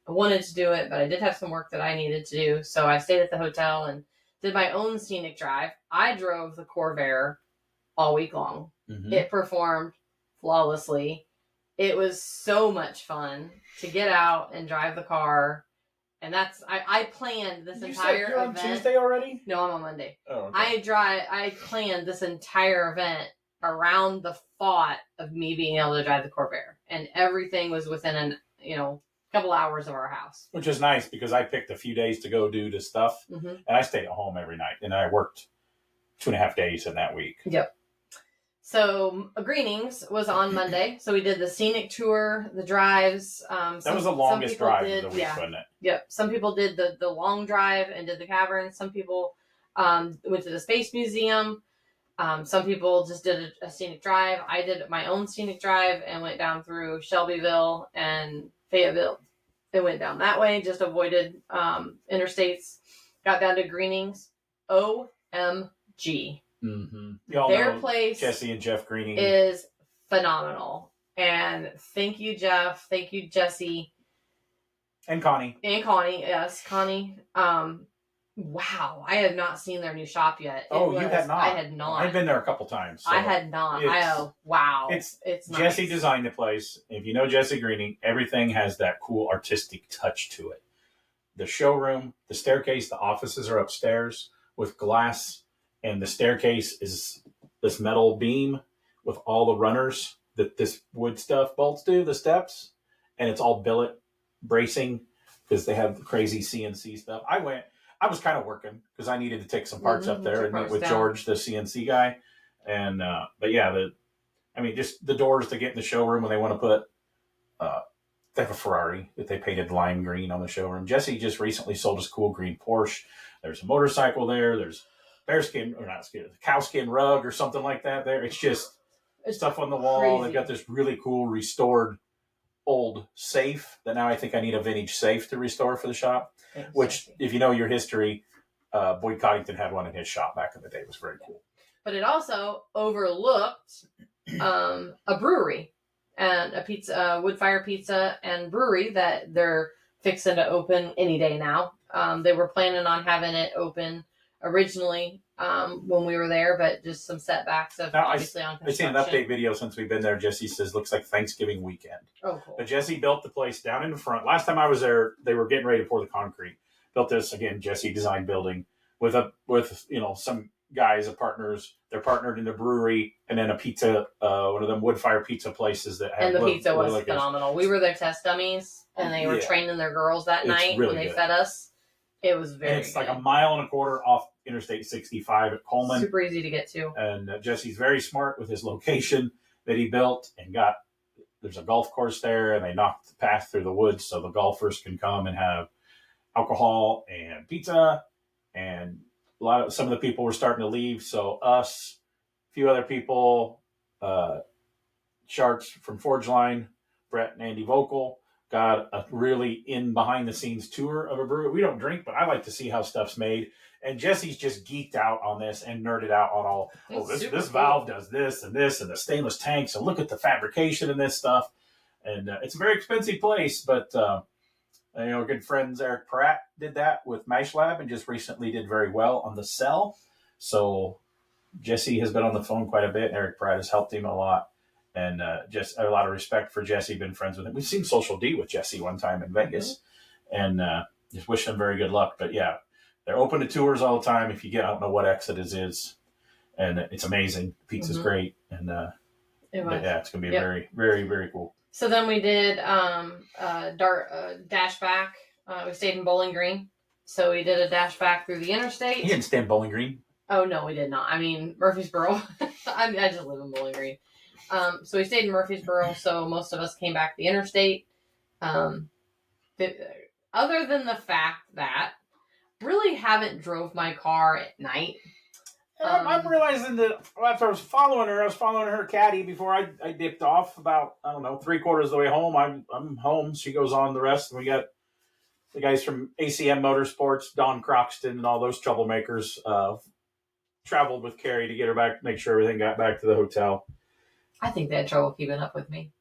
wanted to do it, but I did have some work that I needed to do. So I stayed at the hotel and did my own scenic drive. I drove the Corvair all week long. Mm-hmm. It performed flawlessly. It was so much fun to get out and drive the car. And I planned this entire you're event. on Tuesday already? No, I'm on Monday. Oh, okay. I planned this entire event around the thought of me being able to drive the Corvair, and everything was within couple hours of our house. Which is nice because I picked a few days to go do the stuff, and I stayed at home every night, and I worked 2.5 days in that week. Yep. So Greenings was on Monday, so we did the scenic tour, the drives. That was the longest drive of the week, wasn't it? Yep. Some people did the long drive and did the cavern. Some people went to the Space Museum. Some people just did a scenic drive. I did my own scenic drive and went down through Shelbyville and Fayetteville. It went down that way, just avoided interstates. Got down to Greenings. OMG. Mm-hmm. Their place, Jesse and Jeff Greening, is phenomenal. And thank you, Jeff. Thank you, Jesse. And Connie. Yes, Connie. Wow, I have not seen their new shop yet. You had not? I had not. I've been there a couple times. So I had not. Wow. It's nice. Jesse designed the place. If you know Jesse Greening, everything has that cool artistic touch to it. The showroom, the staircase, the offices are upstairs with glass, and the staircase is this metal beam with all the runners that this wood stuff bolts do, the steps, and it's all billet bracing because they have the crazy CNC stuff. I was kind of working because I needed to take some parts up there and meet with George, the CNC guy. And, but yeah, just the doors to get in the showroom when they want to put, they have a Ferrari that they painted lime green on the showroom. Jesse just recently sold his cool green Porsche. There's a motorcycle there. There's cow skin rug or something like that there. It's just stuff on the wall. Crazy. They've got this really cool restored old safe that now I think I need a vintage safe to restore for the shop. Which, if you know your history, Boyd Coddington had one in his shop back in the day. It was very cool. But it also overlooked a brewery and a pizza, wood fire pizza and brewery that they're fixing to open any day now. They were planning on having it open originally when we were there, but just some setbacks of obviously on construction. I've seen an update video since we've been there. Jesse says looks like Thanksgiving weekend. Oh, cool. But Jesse built the place down in the front. Last time I was there, they were getting ready to pour the concrete. Built this again, Jesse designed building with some guys, partners. They're partnered in the brewery and then a pizza, one of them wood fire pizza places that had. And the pizza was phenomenal. We were their test dummies, and they were training their girls that night really when they fed us. It was very. And it's like 1.25 miles off Interstate 65 at Coleman. Super easy to get to. And Jesse's very smart with his location that he built and got. There's a golf course there, and they knocked the path through the woods so the golfers can come and have alcohol and pizza. And some of the people were starting to leave, so us, a few other people, Sharks from Forge Line, Brett and Andy Vocal, got a really behind the scenes tour of a brewery. We don't drink, but I like to see how stuff's made. And Jesse's just geeked out on this and nerded out on all. This valve does this, and the stainless tanks, and look at the fabrication in this stuff. And it's a very expensive place, but good friends Eric Pratt did that with Mash Lab and just recently did very well on the cell. So Jesse has been on the phone quite a bit. Eric Pratt has helped him a lot. And just a lot of respect for Jesse, been friends with him. We've seen Social D with Jesse one time in Vegas, and just wish them very good luck. But yeah, they're open to tours all the time. If you get, I don't know what exit it is, and it's amazing. Pizza's great, and it's going to be very, very, very cool. So then we did dash back. We stayed in Bowling Green, so we did a dash back through the interstate. You didn't stay in Bowling Green? Oh no, we did not. I mean Murfreesboro. I just live in Bowling Green. So we stayed in Murfreesboro, so most of us came back the interstate. Other than the fact that really haven't drove my car at night. I'm realizing that after I was following her caddy before I dipped off about, 3/4 of the way home. I'm home. She goes on the rest. And we got the guys from ACM Motorsports, Don Croxton, and all those troublemakers traveled with Carrie to get her back, make sure everything got back to the hotel. I think they had trouble keeping up with me.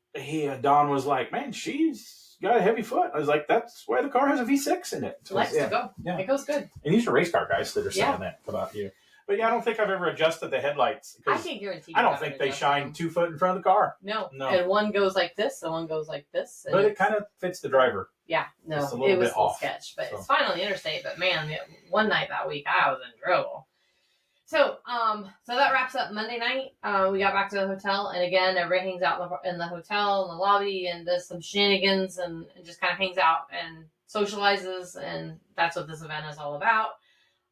Don was like, man, she's got a heavy foot. I was like, that's why the car has a V6 in it. So Likes yeah, to go. yeah. It goes good. And these are race car guys that are saying Yeah. that about you. But yeah, I don't think I've ever adjusted the headlights. I 'cause can guarantee. I don't think they shine 2 foot in front of the car. No. No. And one goes like this, and one goes like this. And But it kind of fits the driver. yeah, no, It's a it little was bit a little off, sketch, but so. it's fine on the interstate. But man, one night that week, I was in trouble. So, so that wraps up Monday night. We got back to the hotel, and again, everybody hangs out in the hotel, in the lobby, and does some shenanigans, and just kind of hangs out and socializes, and that's what this event is all about.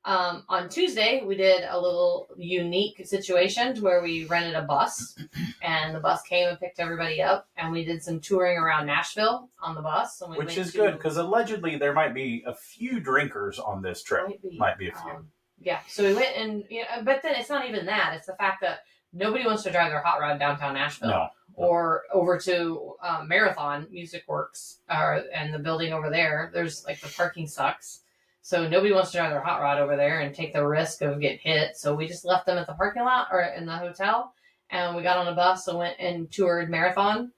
On Tuesday, we did a little unique situation where we rented a bus, and the bus came and picked everybody up, and we did some touring around Nashville on the bus. And we Which went is to, good, because allegedly there might be a few drinkers on this trip. Might be a few. Yeah, so we went and, but then it's not even that. It's the fact that nobody wants to drive their hot rod downtown Nashville. No. Or over to Marathon Music Works, and the building over there. There's like the parking sucks. So nobody wants to drive their hot rod over there and take the risk of getting hit. So we just left them at the parking lot or in the hotel, and we got on a bus and went and toured Marathon.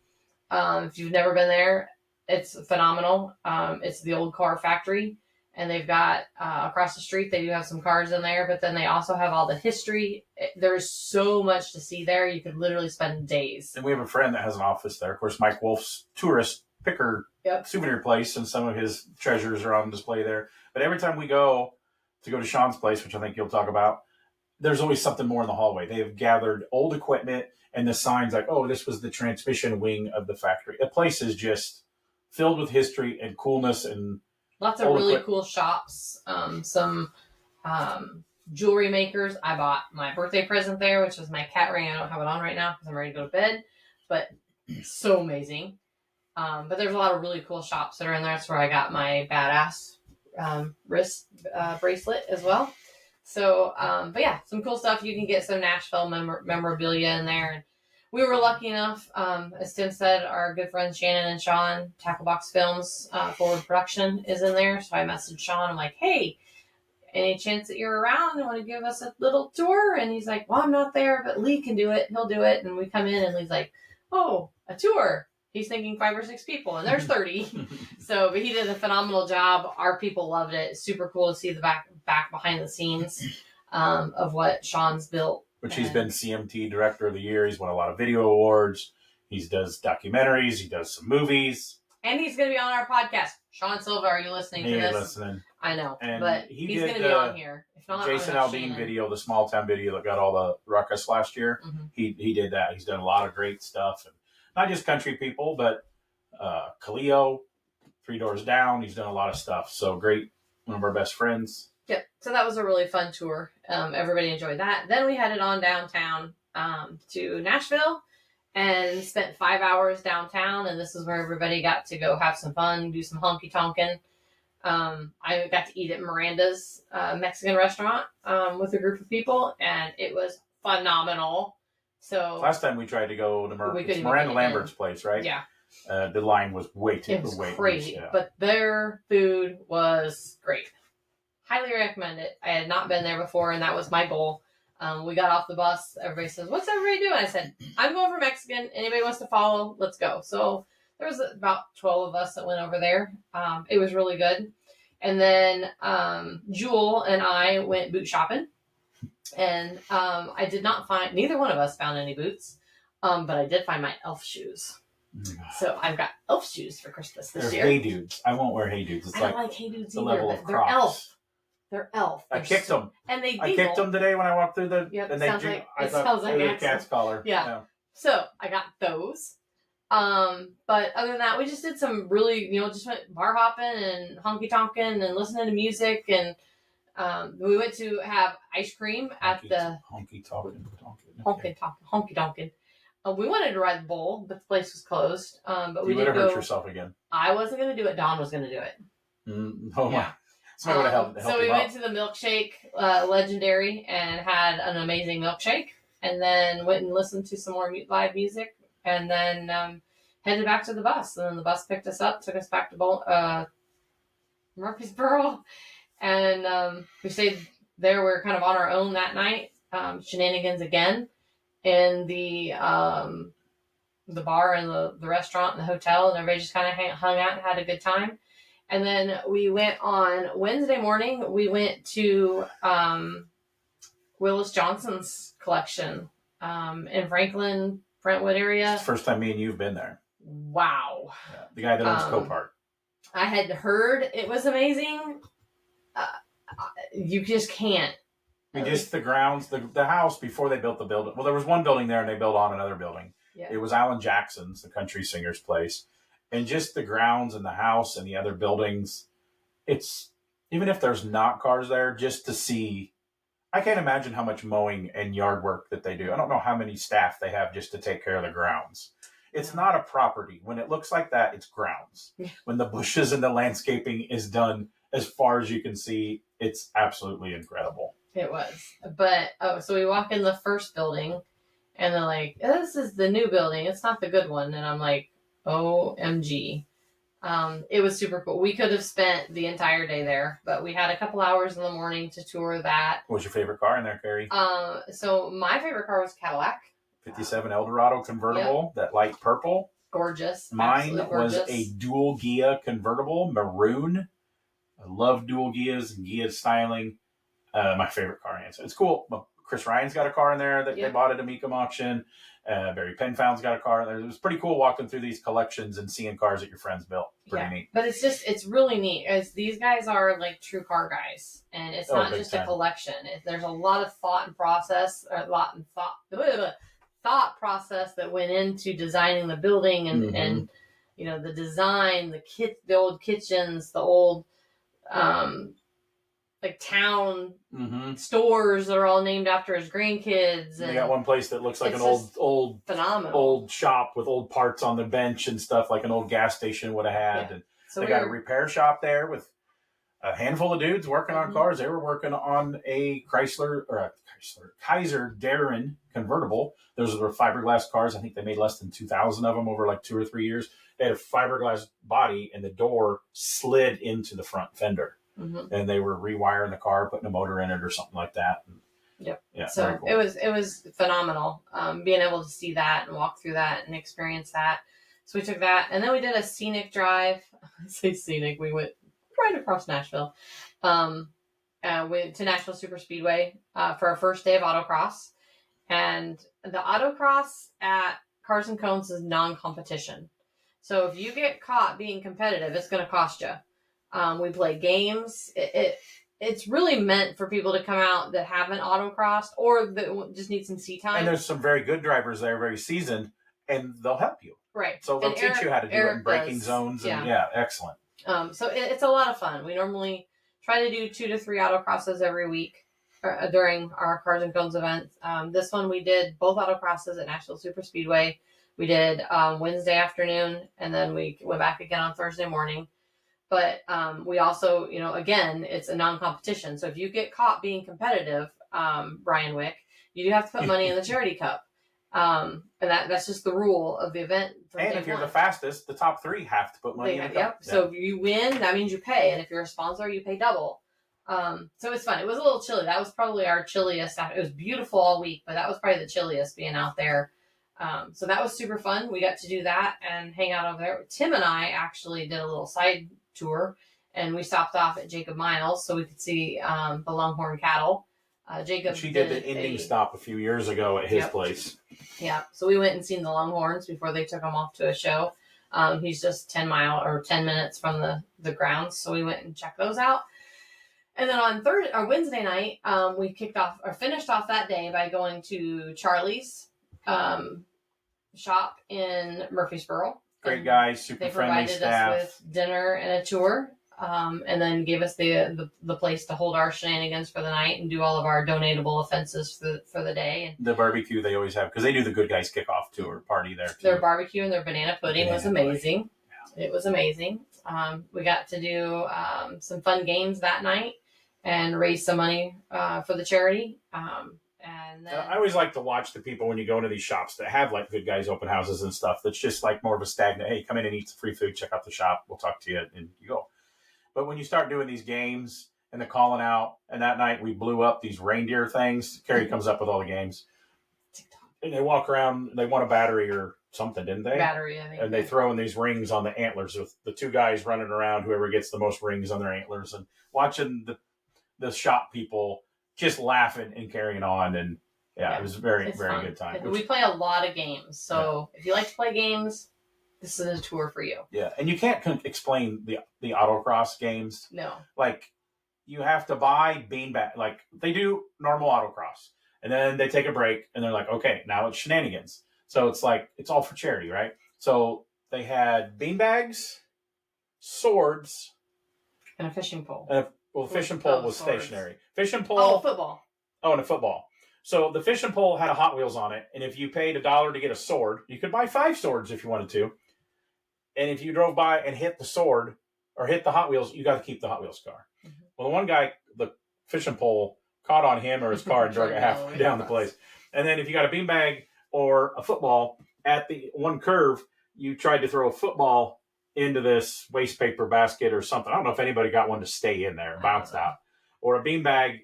If you've never been there, it's phenomenal. It's the old car factory, and they've got across the street, they do have some cars in there, but then they also have all the history. There's so much to see there. You could literally spend days. And we have a friend that has an office there. Of course, Mike Wolf's tourist picker souvenir place, and some of his treasures are on display there. But every time we go to Sean's place, which I think you'll talk about, there's always something more in the hallway. They have gathered old equipment and the signs like, oh, this was the transmission wing of the factory. The place is just filled with history and coolness and lots of really cool shops. Some jewelry makers. I bought my birthday present there, which was my cat ring. I don't have it on right now because I'm ready to go to bed, but so amazing. But there's a lot of really cool shops that are in there. That's where I got my badass wrist bracelet as well. So, but yeah, some cool stuff. You can get some Nashville memorabilia in there. And we were lucky enough, as Tim said, our good friends Shannon and Sean, Tacklebox Films Forward Production is in there. So I messaged Sean. I'm like, hey, any chance that you're around and want to give us a little tour? And he's like, well, I'm not there, but Lee can do it. He'll do it. And we come in, and Lee's like, oh, a tour. He's thinking 5 or 6 people, and there's 30. So, but he did a phenomenal job. Our people loved it. Super cool to see the back behind the scenes of what Sean's built. Which he's been CMT Director of the Year. He's won a lot of video awards. He does documentaries. He does some movies. And he's going to be on our podcast. Sean Silva, are you listening to this? Listening. I know, and but he's going to be on here. If not, Jason Aldean video, the small town video that got all the ruckus last year. Mm-hmm. He did that. He's done a lot of great stuff. And not just country people, but Kaleo, 3 Doors Down. He's done a lot of stuff. So great. One of our best friends. Yep. So that was a really fun tour. Everybody enjoyed that. Then we headed on downtown to Nashville and spent 5 hours downtown. And this is where everybody got to go have some fun, do some honky tonkin'. I got to eat at Miranda's Mexican restaurant with a group of people, and it was phenomenal. So last time we tried to go to Miranda Lambert's place, right? Yeah. The line was way too It was crazy, but their food was great. Highly recommend it. I had not been there before, and that was my goal. We got off the bus. Everybody says, "What's everybody doing?" I said, "I'm going for Mexican. Anybody wants to follow? Let's go." So there was about 12 of us that went over there. It was really good. And then Jewel and I went boot shopping. And I did not find, neither one of us found any boots, but I did find my elf shoes. So I've got elf shoes for Christmas this year. Hey Dudes. I won't wear Hey Dudes. It's I don't like Hey Dudes the either. level of They're Crocs. elf. They're elf. I kicked them. And they I kicked them today when I walked through the. Yep, and sounds like, it sounds like a cat's collar. Yeah. So I got those. But other than that, we just did some really, just went bar hopping and honky tonkin' and listening to music, and we went to have ice cream at the honky tonkin'. Honky tonkin'. We wanted to ride the bull, but the place was closed. But we would did have hurt yourself again. I wasn't going to do it. Dawn was going to do it. Oh my! Yeah. So we went to the milkshake legendary and had an amazing milkshake, and then went and listened to some more live music, and then headed back to the bus. And then the bus picked us up, took us back to Murfreesboro, and we stayed there. We were kind of on our own that night. Shenanigans again in the the bar and the restaurant and the hotel, and everybody just kind of hung out and had a good time. And then we went on Wednesday morning. We went to Willis Johnson's collection in Franklin, Brentwood area. It's the first time me and you've been there. Wow. Yeah, the guy that owns Copart. I had heard it was amazing. You just can't. Just the grounds, the house before they built the building. Well, there was one building there and they built on another building. Yeah. It was Alan Jackson's, the country singer's place. And just the grounds and the house and the other buildings. It's, even if there's not cars there, just to see, I can't imagine how much mowing and yard work that they do. I don't know how many staff they have just to take care of the grounds. It's not a property. When it looks like that, it's grounds. When the bushes and the landscaping is done as far as you can see, it's absolutely incredible. It was. But, so we walk in the first building, and they're like, this is the new building. It's not the good one. And I'm like, OMG. It was super cool. We could have spent the entire day there, but we had a couple hours in the morning to tour that. What was your favorite car in there, Carrie? So my favorite car was Cadillac. 57 Eldorado convertible, that light purple. Gorgeous. Mine Gorgeous. was a dual Ghia convertible, maroon. I love dual Ghias and Ghia styling. My favorite car answer. It's cool. Chris Ryan's got a car in there that they bought at a Mecum auction. Barry Penfound's got a car in there. It was pretty cool walking through these collections and seeing cars that your friends built. Pretty neat. But it's really neat, as these guys are like true car guys, and it's not just a collection. There's a lot of thought and process, thought process that went into designing the building and you know, the design, the old kitchens, the old like town stores that are all named after his grandkids. And they got one place that looks like an old phenomenal old shop with old parts on the bench and stuff, like an old gas station would have had. Yeah. And so they got a repair shop there with a handful of dudes working on cars. They were working on a Kaiser Darren convertible. Those were fiberglass cars. I think they made less than 2,000 of them over like 2 or 3 years. They had a fiberglass body and the door slid into the front fender. And they were rewiring the car, putting a motor in it or something like that. Yep. Yeah. So cool. it was phenomenal, being able to see that and walk through that and experience that. So we took that, and then we did a scenic drive. I say scenic. We went right across Nashville. Went to Nashville Super Speedway for our first day of autocross, and the autocross at Cars and Cones is non-competition. So if you get caught being competitive, it's going to cost you. We play games. It's really meant for people to come out that haven't autocrossed or that just need some seat time. And there's some very good drivers there, very seasoned, and they'll help you. Right. So they'll teach you how to do it in braking zones. And excellent. So it's a lot of fun. We normally try to do 2 to 3 autocrosses every week during our Cars and Cones events. This one we did both autocrosses at Nashville Super Speedway. We did Wednesday afternoon, and then we went back again on Thursday morning. But we also, you know, again, it's a non-competition. So if you get caught being competitive, Brian Wick, you do have to put money in the charity cup. And that's just the rule of the event. And if you're the fastest, the top 3 have to put money in the cup. Yep. Yeah. So if you win, that means you pay. And if you're a sponsor, you pay double. So it's fun. It was a little chilly. That was probably our chilliest. It was beautiful all week, but that was probably the chilliest being out there. So that was super fun. We got to do that and hang out over there. Tim and I actually did a little side tour, and we stopped off at Jacob Miles so we could see the Longhorn cattle. Jacob she did the ending stop a few years ago at his place. Yeah, so we went and seen the Longhorns before they took him off to a show. He's just 10 minutes from the grounds, so we went and checked those out. And then on Wednesday night, we finished off that day by going to Charlie's shop in Murfreesboro. Great guys, super friendly staff. They provided us with dinner and a tour, and then gave us the place to hold our shenanigans for the night and do all of our donatable offenses for the day. And the barbecue they always have, because they do the Good Guys kickoff tour party there too. Their barbecue and their banana pudding was amazing. Yeah. It was amazing. We got to do some fun games that night and raise some money for the charity. And then, I always like to watch the people when you go into these shops that have like Good Guys open houses and stuff. That's just like more of a stagnant, hey, come in and eat some free food, check out the shop, we'll talk to you, and you go. But when you start doing these games and the calling out, and that night we blew up these reindeer things. Carrie comes up with all the games. And they walk around, they want a battery or something, didn't they? Battery, I think. And they throw in these rings on the antlers with the two guys running around, whoever gets the most rings on their antlers, and watching the shop people just laughing and carrying on. And it was very fun. Good time. We play a lot of games. So if you like to play games, this is a tour for you. Yeah. And you can't explain the autocross games. No. Like, you have to buy beanbag. Like, they do normal autocross, and then they take a break, and they're like, okay, now it's shenanigans. So it's like, it's all for charity, right? So they had beanbags, swords, and a fishing pole. The fishing pole was swords. Stationary. Fishing pole. Oh, football. Oh, and a football. So the fishing pole had a Hot Wheels on it, and if you paid $1 to get a sword, you could buy 5 swords if you wanted to. And if you drove by and hit the sword or hit the Hot Wheels, you got to keep the Hot Wheels car. Mm-hmm. Well, the one guy, the fishing pole caught on him or his car and drug it halfway down the place. And then if you got a beanbag or a football at the one curve, you tried to throw a football into this waste paper basket or something. I don't know if anybody got one to stay in there, bounced out. Or a beanbag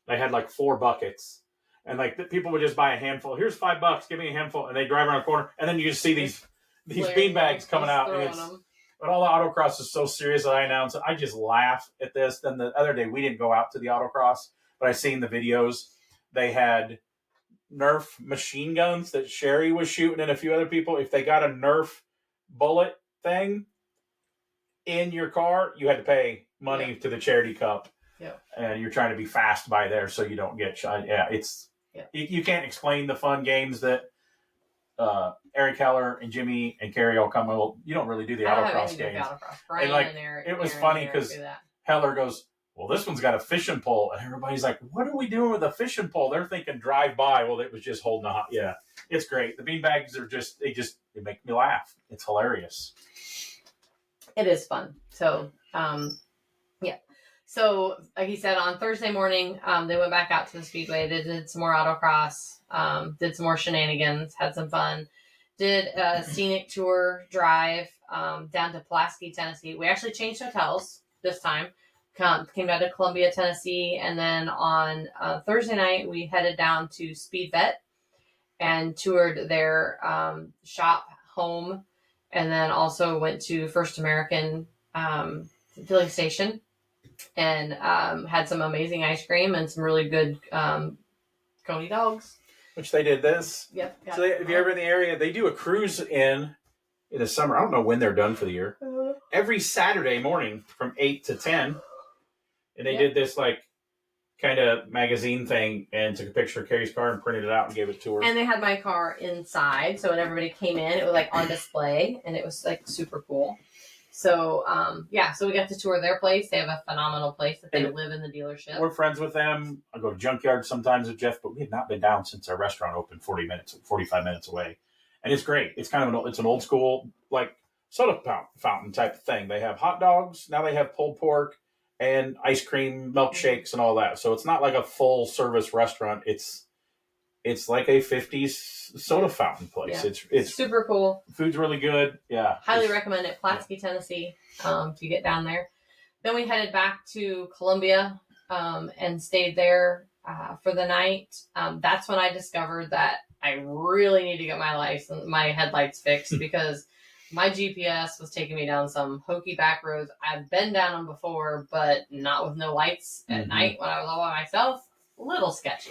they had like 4 buckets. And like people would just buy a handful. Here's $5, give me a handful. And they drive around the corner. And then you just see these beanbags coming out. But all the autocross is so serious that I just laugh at this. Then the other day, we didn't go out to the autocross, but I seen the videos. They had Nerf machine guns that Sherry was shooting and a few other people. If they got a Nerf bullet thing in your car, you had to pay money to the charity cup. Yeah. And you're trying to be fast by there so you don't get shot. Yeah, you can't explain the fun games that Eric Keller and Jimmy and Carrie all come. Well, you don't really do the autocross games. Brian and Eric, it was funny because Heller goes, well, this one's got a fishing pole. And everybody's like, what are we doing with a fishing pole? They're thinking drive by. Well, it was just holding a hot. Yeah, it's great. The beanbags are they make me laugh. It's hilarious. It is fun. So, So, like he said, on Thursday morning, they went back out to the speedway. They did some more autocross, did some more shenanigans, had some fun. Did a scenic tour drive down to Pulaski, Tennessee. We actually changed hotels this time. Came down to Columbia, Tennessee, and then on Thursday night we headed down to Speed Vet and toured their shop home, and then also went to First American filling station and had some amazing ice cream and some really good coney dogs. Which they did this. Yep. So if you're ever in the area, they do a cruise in the summer. I don't know when they're done for the year. Every Saturday morning from 8 to 10. And they did this like kind of magazine thing and took a picture of Carrie's car and printed it out and gave it to her. And they had my car inside. So when everybody came in, it was like on display and it was like super cool. So, so we got to tour their place. They have a phenomenal place that they live in the dealership. We're friends with them. I go to Junkyard sometimes with Jeff, but we have not been down since our restaurant opened 45 minutes away. And it's great. It's kind of it's an old school, like soda fountain type of thing. They have hot dogs. Now they have pulled pork and ice cream, milkshakes and all that. So it's not like a full service restaurant. It's like a 50s soda fountain place. Yeah. It's super cool. Food's really good. Yeah. Highly recommend it. Pulaski, Tennessee, if you get down there. Then we headed back to Columbia and stayed there for the night. That's when I discovered that I really need to get my headlights fixed because my GPS was taking me down some hokey back roads. I've been down them before, but not with no lights at night when I was all by myself. A little sketchy.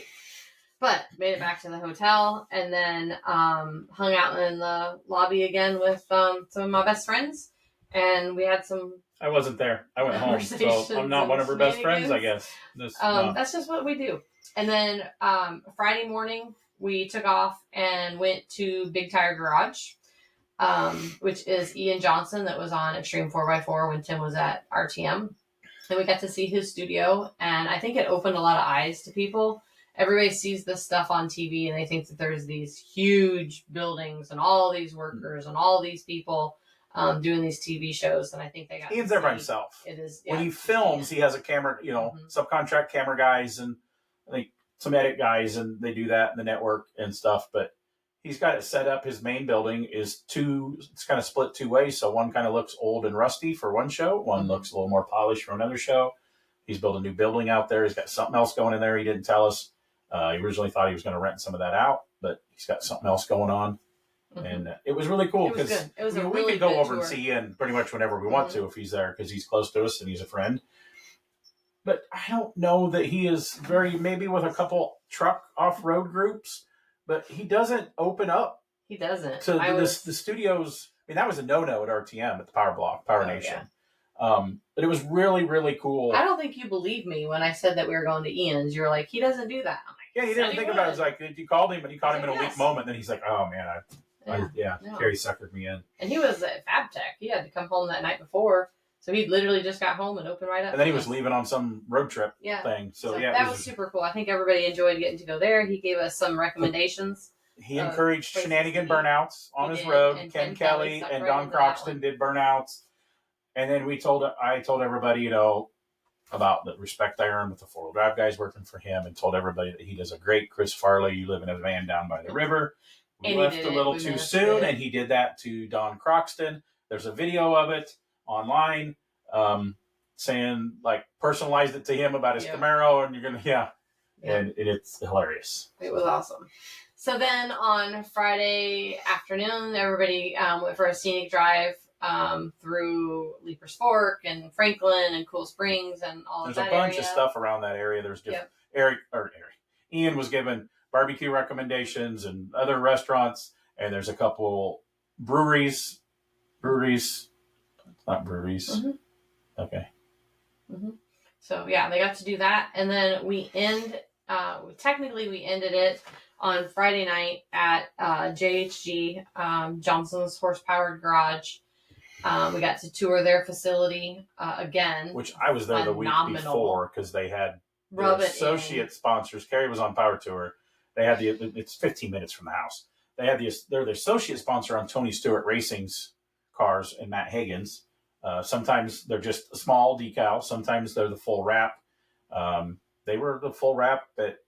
But made it back to the hotel and then hung out in the lobby again with some of my best friends. And we had some... I wasn't there. I went home. So I'm not one of her best friends, I guess. That's just what we do. And then Friday morning, we took off and went to Big Tire Garage, which is Ian Johnson that was on Extreme 4x4 when Tim was at RTM. And we got to see his studio. And I think it opened a lot of eyes to people. Everybody sees this stuff on TV and they think that there's these huge buildings and all these workers and all these people doing these TV shows. And I think they got... Ian's there by himself. It is. When he films, he has a camera, subcontract camera guys and I think some edit guys, and they do that in the network and stuff. But he's got it set up. His main building is it's kind of split 2 ways. So one kind of looks old and rusty for one show. One looks a little more polished for another show. He's built a new building out there. He's got something else going in there. He didn't tell us. He originally thought he was going to rent some of that out, but he's got something else going on. And it was really cool It was because good. It was we a really could go good over and tour. see Ian pretty much whenever we want to if he's there because he's close to us and he's a friend. But I don't know that he is maybe with a couple truck off-road groups, but he doesn't open up. He doesn't. To the studios. I mean, that was a no-no at RTM at the Power Nation. Yeah. But it was really, really cool. I don't think you believed me when I said that we were going to Ian's. You were like, he doesn't do that. I'm like, yeah, you didn't think about it. It's like, you called him, and he caught him in a weak moment. Then he's like, oh, man, Carrie suckered me in. And he was at Fab Tech. He had to come home that night before. So he literally just got home and opened right up. And then he was leaving on some road trip thing. So yeah. That was super cool. I think everybody enjoyed getting to go there. He gave us some recommendations. He encouraged shenanigan burnouts on his road. And Ken Kelly and Don Croxton did burnouts. And then I told everybody, about the respect I earned with the 4-wheel drive guys working for him, and told everybody that he does a great Chris Farley, you live in a van down by the river. We left a little too soon, and he did that to Don Croxton. There's a video of it online, saying, like, personalized it to him about his Camaro, and you're going to, and it's hilarious. It was awesome. So then on Friday afternoon, everybody went for a scenic drive through Leapers Fork and Franklin and Cool Springs and all of that. There's a bunch of stuff around that area. There's just Ian was given barbecue recommendations and other restaurants, and there's a couple breweries. Not breweries. Mm-hmm. Okay. Mm-hmm. So yeah, they got to do that, and then we ended it on Friday night at JHG, Johnson's Horsepowered Garage. We got to tour their facility again. Which I was there the week before because they had their associate sponsors. Carrie was on Power Tour. They had it's 15 minutes from the house. They're the associate sponsor on Tony Stewart Racing's cars and Matt Hagen's. Sometimes they're just a small decal. Sometimes they're the full wrap. They were the full wrap at,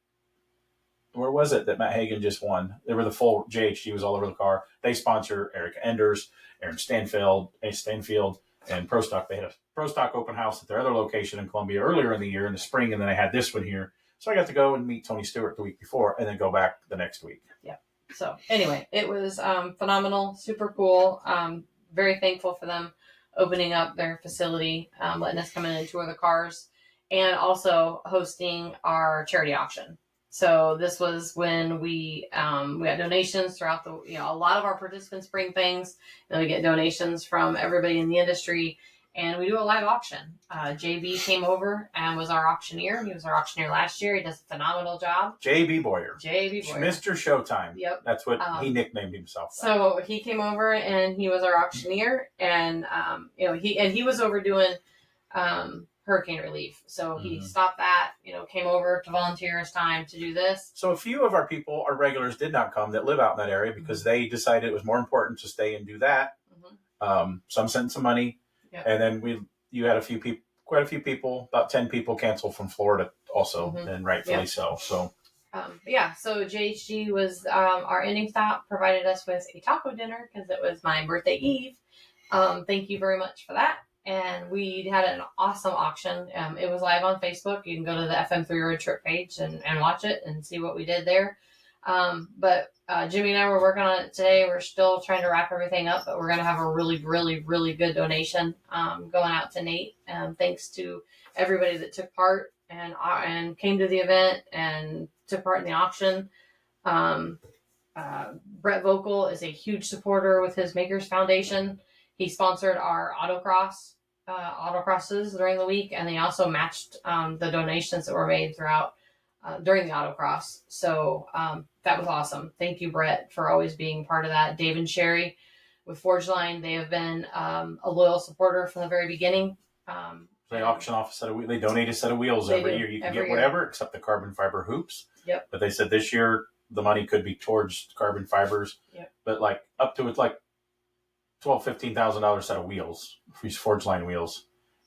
where was it that Matt Hagen just won? They were the full JHG was all over the car. They sponsor Eric Enders, Aaron Stanfield, and Pro Stock. They had a Pro Stock open house at their other location in Columbia earlier in the year in the spring, and then they had this one here. So I got to go and meet Tony Stewart the week before and then go back the next week. Yeah. So anyway, it was phenomenal, super cool. Very thankful for them opening up their facility, letting us come in and tour the cars, and also hosting our charity auction. So this was when we got donations throughout a lot of our participants bring things, and we get donations from everybody in the industry, and we do a live auction. JB came over and was our auctioneer. He was our auctioneer last year. He does a phenomenal job. JB Boyer. Mr. Showtime. Yep. That's what he nicknamed himself. So he came over and he was our auctioneer, and he was over doing hurricane relief. So he stopped that, came over to volunteer his time to do this. So a few of our regulars did not come that live out in that area because they decided it was more important to stay and do that. Mm-hmm. Some sent some money. Yep. And then you had quite a few people, about 10 people cancel from Florida also, and rightfully so. So, so JHG was our ending stop, provided us with a taco dinner because it was my birthday eve. Thank you very much for that. And we had an awesome auction. It was live on Facebook. You can go to the FM3 Road Trip page and watch it and see what we did there. But Jimmy and I were working on it today. We're still trying to wrap everything up, but we're going to have a really, really, really good donation going out to Nate. Thanks to everybody that took part and came to the event and took part in the auction. Brett Vocal is a huge supporter with his Makers Foundation. He sponsored our autocrosses during the week, and they also matched the donations that were made throughout during the autocross. So that was awesome. Thank you, Brett, for always being part of that. Dave and Sherry with Forgeline, they have been a loyal supporter from the very beginning. They auction off they donate a set of wheels every year. You can get whatever except the carbon fiber hoops. Yep. But they said this year the money could be towards carbon fibers. Yep. But like up to it's like $12,000-$15,000 set of wheels, these Forgeline wheels.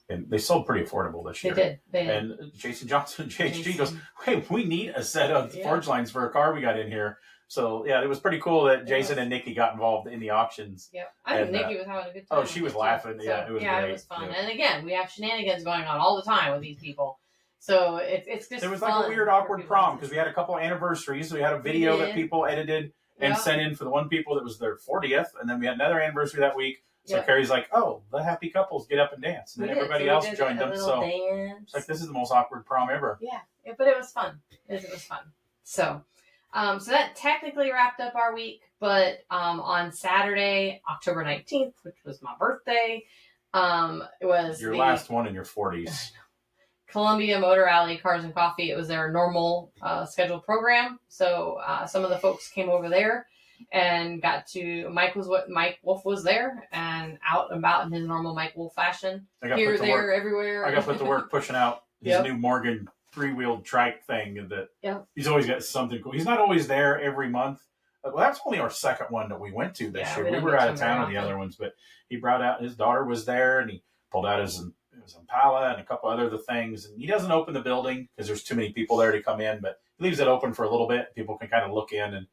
And they sold pretty affordable this year. They did. And Jason Johnson, JHG, goes, hey, we need a set of Forgelines for a car we got in here. So, yeah, it was pretty cool that Jason and Nikki got involved in the auctions. Yeah, I think Nikki was having a good time. Oh, she was laughing. So, yeah, it was great. It was fun. Yeah. And again, we have shenanigans going on all the time with these people. So it's just It was like a weird, awkward prom because we had a couple anniversaries. We had a video that people edited and Yeah. sent in for the one people that was their 40th, and then we had another anniversary that week. So Yep. Carrie's like, "Oh, the happy couples get up and dance," and then everybody else joined them. So it's like, this is the most awkward prom ever. Yeah, but it was fun. It was fun. So, so that technically wrapped up our week. But on Saturday, October 19th, which was my birthday, it was Your last one in your 40s. Columbia Motor Alley Cars and Coffee. It was their normal scheduled program. So some of the folks came over there and got to. Mike Wolf was there and out and about in his normal Mike Wolf fashion. Here, there, everywhere. I got put to work pushing out his new Morgan 3-wheeled trike thing. That he's always got something cool. He's not always there every month. Well, that's only our second one that we went to this year. We were out of town on the other ones, but he brought out, his daughter was there, and he pulled out his Impala and a couple other things. And he doesn't open the building because there's too many people there to come in, but he leaves it open for a little bit. People can kind of look in, and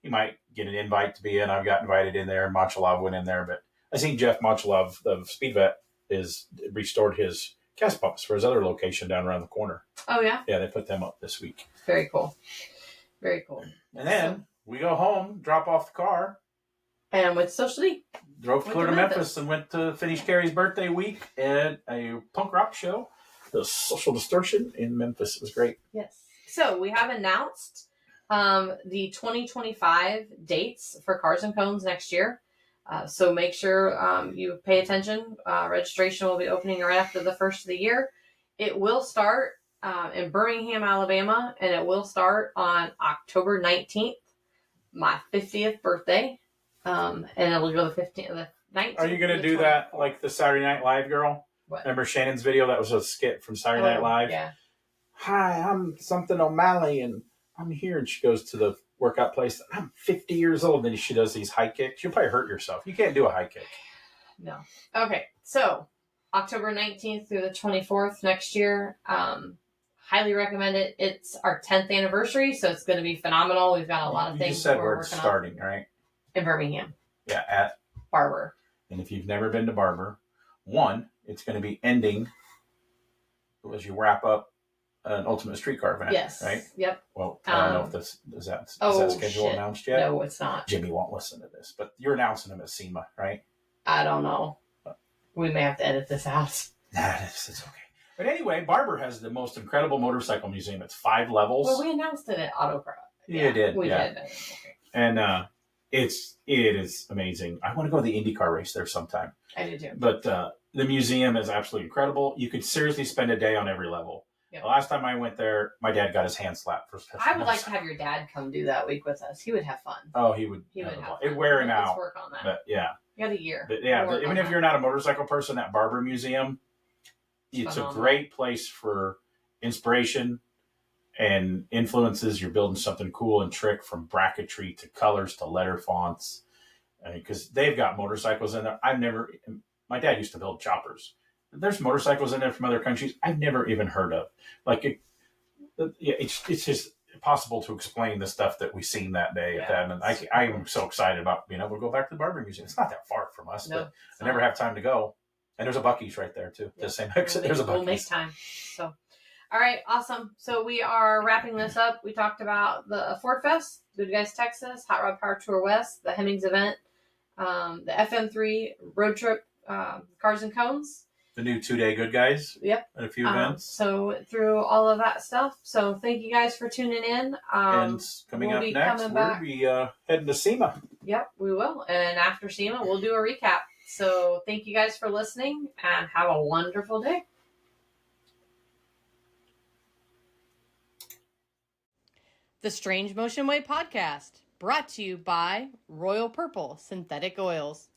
you might get an invite to be in. I've got invited in there. Machalov went in there, but I seen Jeff Machalov of Speed Vet is restored his gas pumps for his other location down around the corner. Oh, yeah? Yeah, they put them up this week. Very cool. Very cool. And then we go home, drop off the car. And with Social D. Drove clear to Memphis and went to finish Carrie's birthday week at a punk rock show, the Social Distortion in Memphis. It was great. Yes. So we have announced the 2025 dates for Cars and Cones next year. So make sure you pay attention. Registration will be opening right after the first of the year. It will start in Birmingham, Alabama, and it will start on October 19th, my 50th birthday. And it'll go the 19th. Are you going to do that like the Saturday Night Live girl? What? Remember Shannon's video? That was a skit from Saturday Night Live. Yeah. Hi, I'm something O'Malley, and I'm here. And she goes to the workout place. I'm 50 years old. And then she does these high kicks. You'll probably hurt yourself. You can't do a high kick. No. Okay. So October 19th through the 24th next year. Highly recommend it. It's our 10th anniversary, so it's going to be phenomenal. We've got a lot of things. You just said where it's starting, right? In Birmingham. Yeah, at Barber. And if you've never been to Barber, it's going to be ending as you wrap up an Ultimate Streetcar event. Yes. Right? Yep. Well, I don't know if is that schedule announced yet? No, it's not. Jimmy won't listen to this, but you're announcing him at SEMA, right? I don't know. We may have to edit this out. Nah, it's okay. But anyway, Barber has the most incredible motorcycle museum. It's 5 levels. Well, we announced it at Autocross. Yeah, you did. We did. Okay. And it is amazing. I want to go to the IndyCar race there sometime. I do too. But the museum is absolutely incredible. You could seriously spend a day on every level. Yep. The last time I went there, my dad got his hand slapped for. I would like to have your dad come do that week with us. He would have fun. Oh, he would. He would have fun. It'd wear him out. Let's work on that. But yeah. You got a year. But yeah, even if you're not a motorcycle person, that Barber Museum, it's a great place for inspiration and influences. You're building something cool and trick, from bracketry to colors to letter fonts, because they've got motorcycles in there. My dad used to build choppers. There's motorcycles in there from other countries I've never even heard of. It's just impossible to explain the stuff that we seen that day at that. And I am so excited about being able to go back to the Barber Museum. It's not that far from us, but I never have time to go. And there's a Buc-ee's right there too. The same exit. There's a Buc-ee's. We'll make time. So, all right, awesome. So we are wrapping this up. We talked about the Ford Fest, Good Guys Texas, Hot Rod Power Tour West, the Hemmings event, the FM3 road trip, Cars and Cones. The new 2-day Good Guys. Yep. And a few events. So through all of that stuff. So thank you guys for tuning in. And coming up next, we'll be heading to SEMA. Yep, we will. And after SEMA, we'll do a recap. So thank you guys for listening, and have a wonderful day. The Strange Motion Way podcast, brought to you by Royal Purple Synthetic Oils.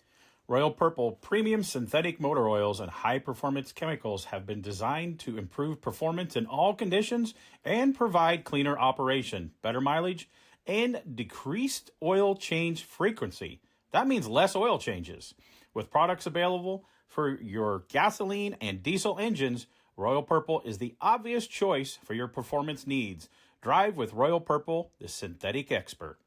Royal Purple premium synthetic motor oils and high-performance chemicals have been designed to improve performance in all conditions and provide cleaner operation, better mileage, and decreased oil change frequency. That means less oil changes. With products available for your gasoline and diesel engines, Royal Purple is the obvious choice for your performance needs. Drive with Royal Purple, the synthetic expert.